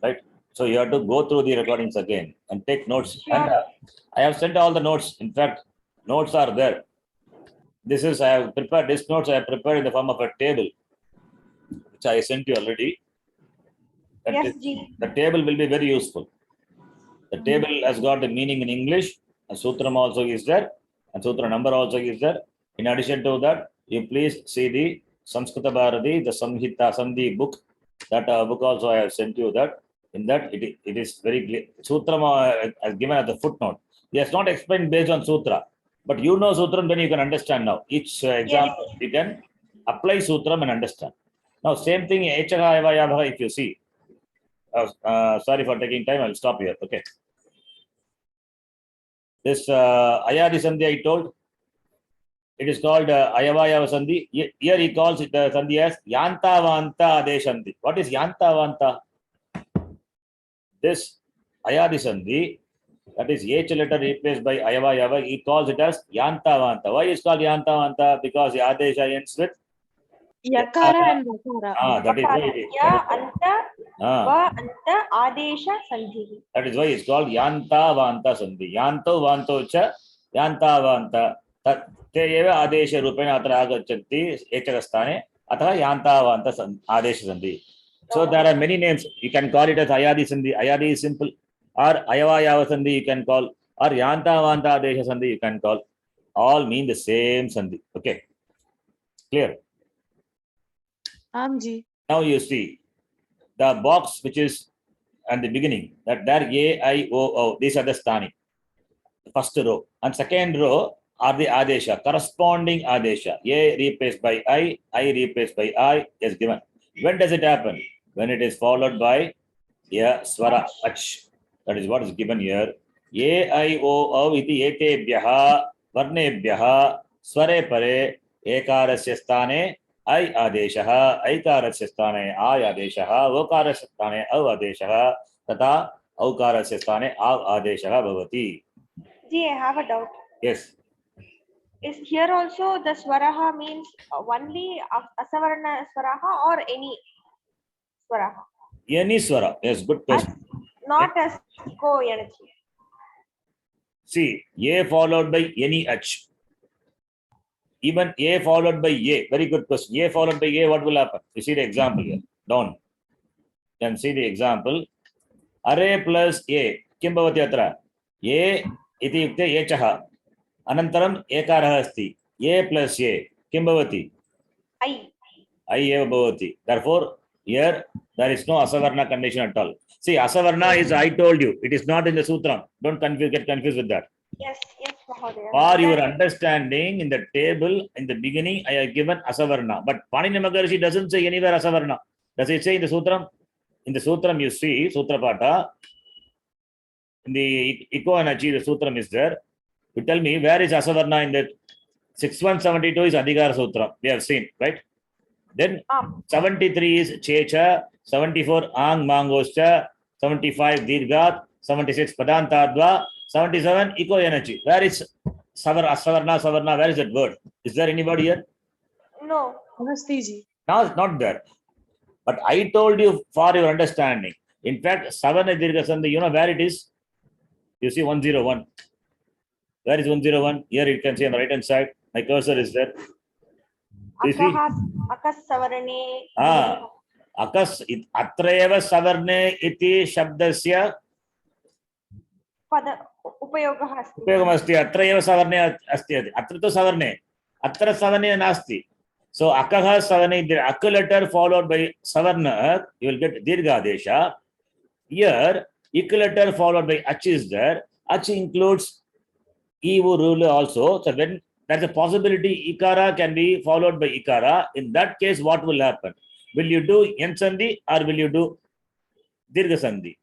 Right? So you have to go through the recordings again and take notes. Sure. And I have sent all the notes. In fact, notes are there. I have prepared this notes. I have prepared in the form of a table, which I sent you already. The table will be very useful. The table has got the meaning in English. A sutram also is there, and sutra number also is there. In addition to that, you please see the Samskrita Bharati, the Samhita Sandhi book. That book also I have sent you that. In that, it is very clear. Sutram as given as a footnote. He has not explained based on sutra. But you know Sutram, then you can understand now. Each example, you can apply Sutram and understand. Now, same thing, Echaha Evayabha, if you see. Sorry for taking time, I'll stop here. Okay. This Ayadi Sandhi I told, it is called Ayavayava Sandhi. Here he calls it Sandhi as Yantavanta Adeshanti. What is Yantavanta? This Ayadi Sandhi, that is H letter replaced by Ayavayava, he calls it as Yantavanta. Why is it called Yantavanta? Because the Adesha ends with Yakara and Vakara. That is why it is. Adesha Sandhi. That is why it's called Yantavanta Sandhi. Yanto Vanto cha Yantavanta. Te eva Adesha Rupena Atra Agachanti Echagastane Atha Yantavanta Adesha Sandhi. So there are many names. You can call it as Ayadi Sandhi. Ayadi is simple. Or Ayavayava Sandhi you can call. Or Yantavanta Adesha Sandhi you can call. All mean the same Sandhi. Okay. Clear? Ji. Now you see the box which is at the beginning, that there A, I, O, O. These are the Stani. First row. And second row are the Adesha, corresponding Adesha. A replaced by I replaced by I is given. When does it happen? when it is followed by a swara ach. That is what is given here. A I O au iti etebhyah varnebhyah sware pare ekarasya sthane I adeshah aikarasya sthane ay adeshah okarasya sthane au adeshah tata aukarasya sthane av adeshah bhavati. Ji, I have a doubt. Yes. Is here also the swaraha means only asavarna swaraha or any swaraha? Any swara. Yes, good question. Not as ko yanachi. See, A followed by any H. Even A followed by A. Very good question. A followed by A, what will happen? You see the example here. Down. You can see the example. Are plus A. Kim bhavati atra? A iti yukte echaha. Anantaram ekarah asti. A plus A. Kim bhavati? I eva bhavati. Therefore, here there is no asavarna condition at all. See, asavarna is, I told you, it is not in the sutra. Don't get confused with that. Yes, Mahodaya. For your understanding, in the table, in the beginning, I have given asavarna. But Panini Maharishi doesn't say anywhere asavarna. Does it say in the sutram? In the sutram, you see, sutra pata, in the Iko and Achi, the sutram is there. You tell me, where is asavarna in that? 6172 is Adhikara Sutra. We have seen, right? Then 73 is Checha, 74 Ang Mangoscha, 75 Dirgat, 76 Padantadva, 77 Iko Yanachi. Where is Savarna? Where is that word? Is there anybody here? No. Namaste ji. Now it's not there. But I told you for your understanding. In fact, Savana Dirga Sandhi, you know where it is? You see 101. Where is 101? Here you can see on the right hand side. My cursor is there. You see? Akas savarane. Akas atrayeva savarne iti shabdasya Pada upayogah asti. उपयोगम् अस्ति. अत्रैव सवर्णे अस्ति. अत्र तु सवर्णे, अत्र सवर्णे नास्ति. So akah savarne, the ak letter followed by savarna, you will get dirghadesha. Here ik letter followed by ach is there. Ach includes evu rule also. So when there's a possibility ikara can be followed by ikara, in that case what will happen? Will you do yan sandhi or will you do dirgha sandhi?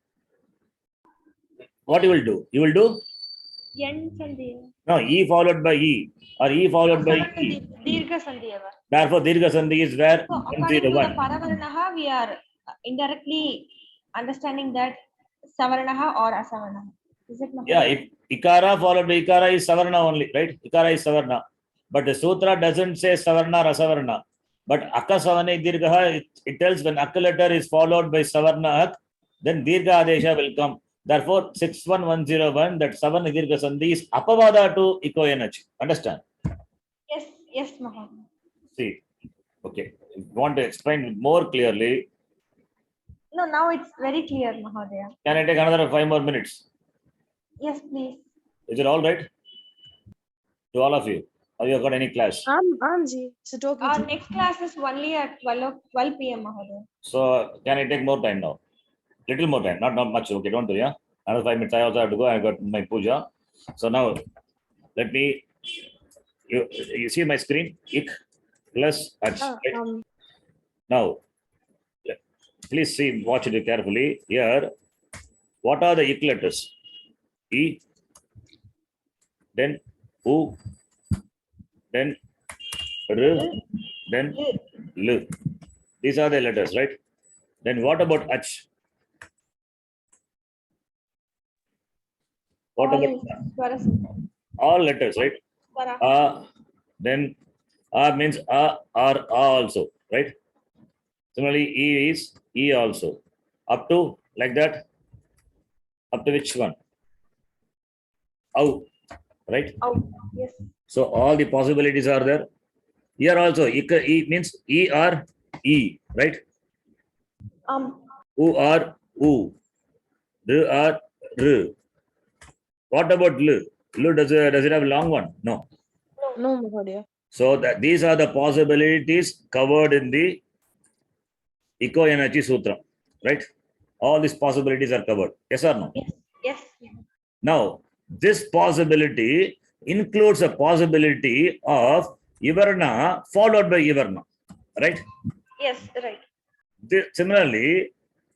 What you will do? You will do Yan sandhi. no, e followed by e or e followed by e. Dirgha sandhi eva. Therefore dirgha sandhi is where So according to the paravarnaha, we are indirectly understanding that savarnaha or asavarnaha. Is it not? Yeah, if ikara followed by ikara is savarna only, right? Ikara is savarna. But the sutra doesn't say savarna or asavarna. But akka savane dirgha, it tells when akka letter is followed by savarna, then dirgha adesha will come. Therefore, 61101, that savarna dirgha sandhi is apavada to iko yanach. Understand? Yes, Mahodaya. See, okay. If you want to explain more clearly, No, now it's very clear, Mahodaya. can I take another 5 more minutes? Yes, please. Is it all right? To all of you? Have you got any class? Ji. So talk Our next class is only at 12 p.m. Mahodaya. So can I take more time now? Little more time, not much. Okay, don't do, yeah. Another 5 minutes. I also have to go. I got my puja. So now, let me. You see my screen? Ik plus ach. Right? Now, please see, watch it carefully. Here, what are the ik letters? E, then U, then R, then L. These are the letters, right? Then what about ach? What about all letters, right? Then A means A or A also, right? Similarly, E is E also. Up to like that. Up to which one? Au, right? Oh, yes. So all the possibilities are there. Here also, E means E or E, right? U or U. R or R. What about L? L, does it have a long one? No. No, Mahodaya. So that these are the possibilities covered in the Iko Yanachi Sutra, right? All these possibilities are covered. Yes or no? Yes. Now, this possibility includes a possibility of Ivarna followed by Ivarna, right? Yes, right. Similarly,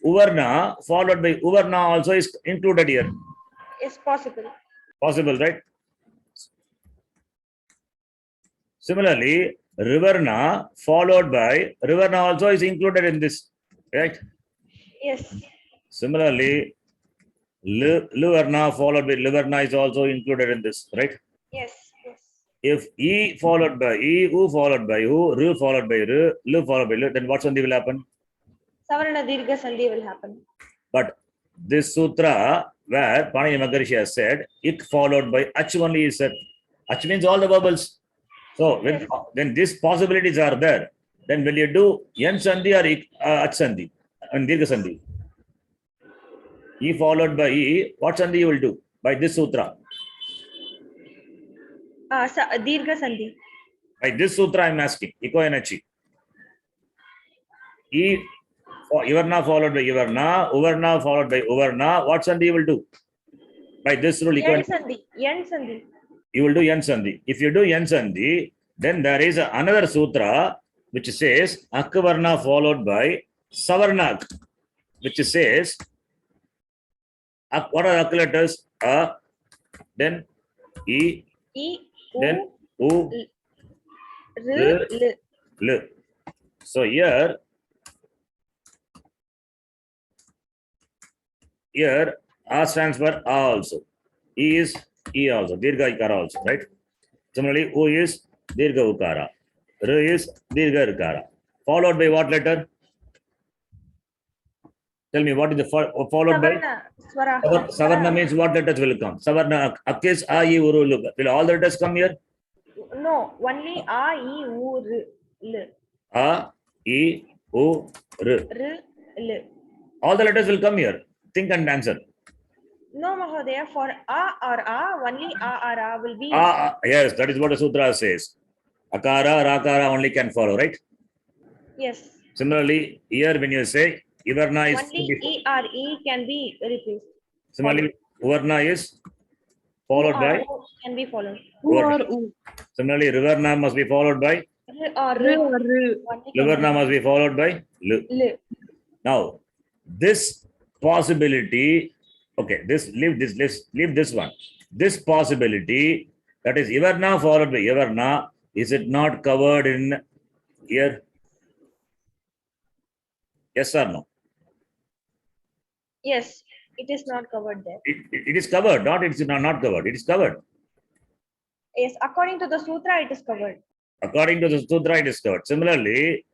Uvarna followed by Uvarna also is included here. Yes, possible. Possible, right? Similarly, Rivarna followed by Rivarna also is included in this, right? Yes. Similarly, Livarna followed by Livarna is also included in this, right? Yes. Yes. If E followed by E, U followed by U, R followed by R, L followed by L, then what sandhi will happen? Savarna Dirgha Sandhi will happen. But this sutra where Panini Maharishi has said, it followed by Ach only is said. Ach means all the vowels. So when these possibilities are there, then will you do Yan Sandhi or Ach Sandhi and Dirgha Sandhi? E followed by E, what Sandhi you will do by this sutra? Dirgha Sandhi. By this sutra I am asking, Iko and Achi. E, Ivarna followed by Ivarna, Uvarna followed by Uvarna, what Sandhi you will do? By this rule, Yan Sandhi. Yan Sandhi. You will do Yan Sandhi. If you do Yan Sandhi, then there is another sutra which says Akvarna followed by Savarnak, which says what are Ak letters? A, then E, E, then U, U, R, L. L. So here A stands for A also. E is E also. Dirgha Ikara also, right? Similarly, U is Dirgha Ukara. R is Dirgha Ikara. Followed by what letter? Tell me, what is the followed by? Swara. Savarna means what letters will come? Savarna, Akis, A, I, Uru, Lu. Will all the letters come here? No, only A, I, U, R, L. A, I, U, R. R, L. All the letters will come here. Think and answer. No, Mahodaya, for A or A, only A or A will be. Yes, that is what the sutra says. Akara, Rakara only can follow, right? Yes. Similarly, here when you say Ivarna is. Only E or E can be replaced. Similarly, Uvarna is followed U by. or O can be followed. U or U. Similarly, Rivarna must be followed by. R or R R. or R. Livarna must be followed by L. L. Now, this possibility, okay, leave this one. This possibility, that is Ivarna followed by Ivarna, is it not covered in here? Yes or no? Yes, it is not covered there. It is covered, it's not covered. It is covered. Yes, according to the sutra, it is covered. According to the sutra, it is covered. Similarly,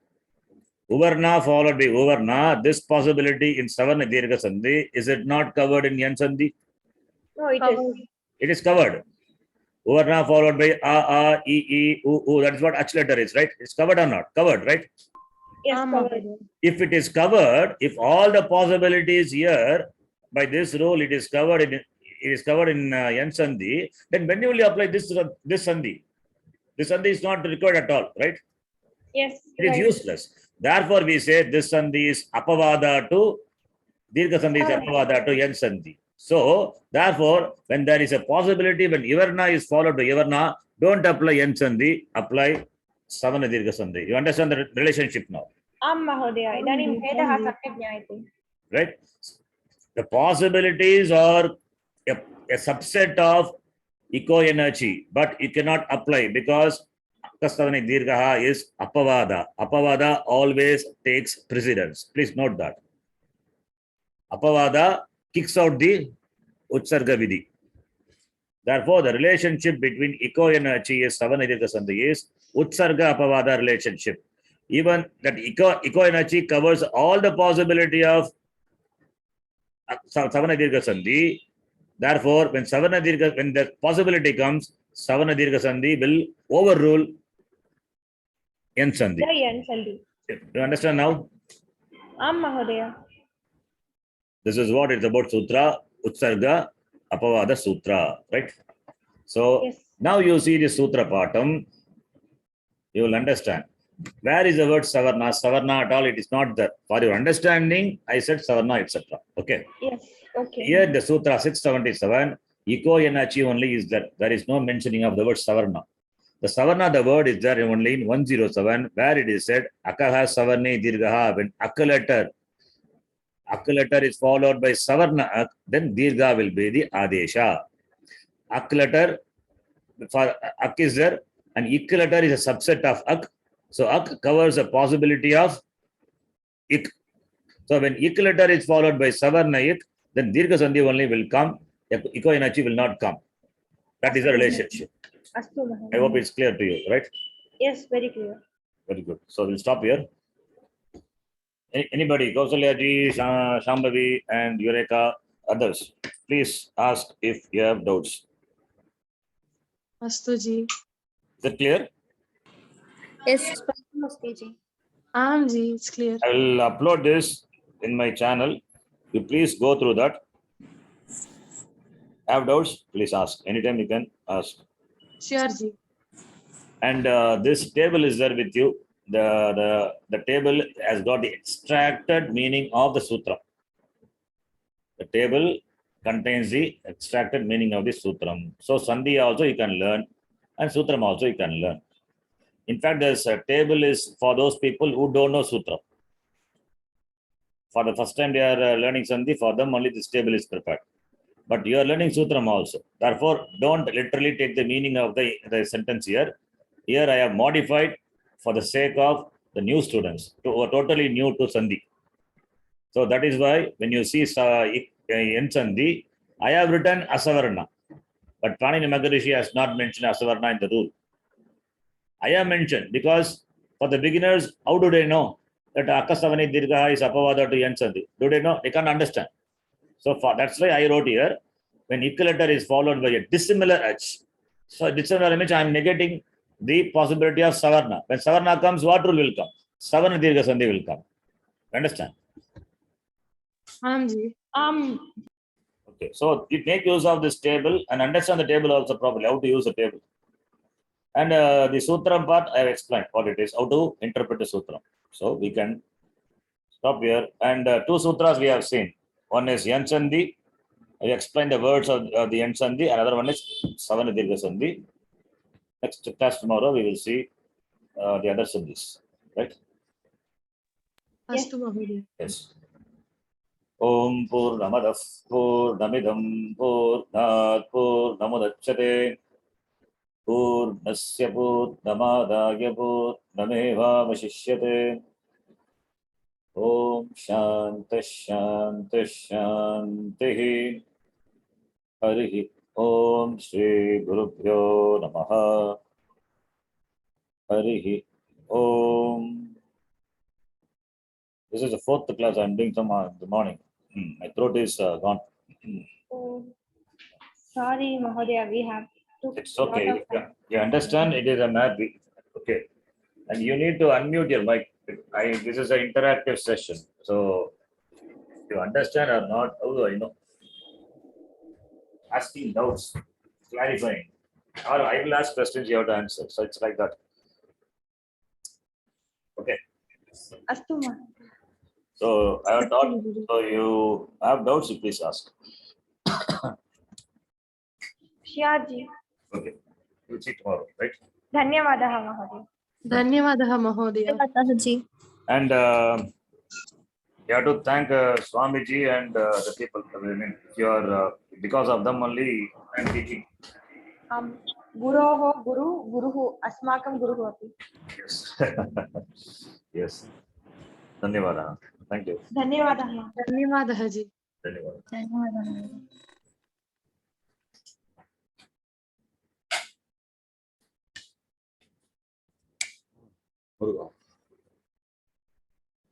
Uvarna followed by Uvarna, this possibility in Savarna Dirgha Sandhi, is it not covered in Yan Sandhi? No, it Covered. is. It is covered. Uvarna followed by A, I, U. That is what Ach letter is, right? It's covered or not? Covered, right? Yes, covered. If it is covered, if all the possibilities here, by this rule, it is covered in Yan Sandhi, then when will you apply this Sandhi? This Sandhi is not required at all, right? Yes. It is useless. Therefore, we say this Sandhi is Apavada to Dirgha Sandhi is Apavada to Yan Sandhi. So, therefore, when there is a possibility, when Ivarna is followed by Ivarna, don't apply Yan Sandhi, apply Savarna Dirgha Sandhi. You understand the relationship now? Mahodaya. Idanim Vedaha Samyak Jnayate. Right? The possibilities are a subset of eco energy, but it cannot apply because Kastavani Dirgaha is Apavada. Apavada always takes precedence. Please note that. Apavada kicks out the Utsarga Vidhi. Therefore, the relationship between eco energy is Savarna Dirgha Sandhi is Utsarga Apavada relationship. Even that eco energy covers all the possibility of Savarna Dirgha Sandhi. Therefore, when the possibility comes, Savarna Dirgha Sandhi will overrule Yan Sandhi. Yan Sandhi. You understand now? Mahodaya. This is what it's about Sutra, Utsarga, Apavada Sutra, right? So, Yes. now you see the Sutra Patam, you will understand. Where is the word Savarna? Savarna at all, it is not there. For your understanding, I said Savarna, etc. Okay. Yes. Okay. Here, the Sutra 677, eco energy only is there. There is no mentioning of the word Savarna. The Savarna, the word is there only in 107, where it is said, Akaha Savarne Dirgaha. When Akka letter is followed by Savarna Ak, then Dirga will be the Adesha. Ak letter, for Ak is there, and Ik letter is a subset of Ak. So Ak covers the possibility of Ik. So when Ik letter is followed by Savarna Ik, then Dirga Sandhi only will come, Iko Enachi will not come. That is the relationship. Astu I Mahoday. hope it's clear to you, right? Yes, very clear. Very good. So we'll stop here. Anybody, Kausalya ji, Shambhavi, and Eureka, others, please ask if you have doubts. अस्तु जी. Is it clear? Yes, Namaste ji. Aam ji, it's clear. I will upload this in my channel. You please go through that. Have doubts? Please ask. Anytime you can ask. Sure ji. And this table is there with you. The table has got the extracted meaning of the sutra. The table contains the extracted meaning of the sutram. So Sandhi also you can learn, and sutram also you can learn. In fact, this table is for those people who don't know sutra. For the first time they are learning Sandhi, for them only this table is prepared. But you are learning sutram also. Therefore, don't literally take the meaning of the sentence here. Here I have modified for the sake of the new students who are totally new to Sandhi. So that is why when you see in Sandhi, I have written Asavarna. But Panini Maharishi has not mentioned Asavarna in the rule. I have mentioned because for the beginners, how do they know that Akasavani Dirgha is Apavada to Yen Sandhi? Do they know? They can't understand. So that's why I wrote here, when Ik letter is followed by a dissimilar H. So dissimilar image, I am negating the possibility of Savarna. When Savarna comes, what rule will come? Savarna Dirgha Sandhi will come. Understand? Aam ji. Okay, so you make use of this table and understand the table also properly, how to use the table. And the sutram part, I have explained what it is, how to interpret the sutram. So we can stop here. And two sutras we have seen. One is Yan Sandhi. I explained the words of the Yan Sandhi. Another one is Savarna Dirgha Sandhi. Next class tomorrow, we will see the other Sandhis. Right? अस्तु महोदय. Yes. Om Purnamadah Purnamidam Purnat Purnamudachyate Purnasya Purnamadaya Purnamevavashishyate. Om Shanti Shanti Shanti. Harihi Om Shri Gurubhyo Namaha. Harihi Om. This is the fourth class I'm doing in the morning. My throat is gone. Oh, sorry, Mahodaya, we have to. It's okay. You understand it is a math. Okay. And you need to unmute your mic. This is an interactive session. So you understand or not, how do I know? Asking doubts, clarifying. Or I will ask questions, you have to answer. So it's like that. Okay. Astu Mahodaya. So I have taught, so you have doubts, you please ask. Sure ji. Okay. We'll see tomorrow, right? धन्यवादः महोदय. धन्यवादः महोदय. Dhanyawadaha ji. And you have to thank Swamiji and the people. I mean, you are, because of them only I'm teaching. गुरोः गुरुः अस्माकं गुरुः अपि. Yes. Yes. धन्यवादः. Thank you. धन्यवादः. धन्यवादः जी. धन्यवादः. Dhanyawadaha. मुरुगा.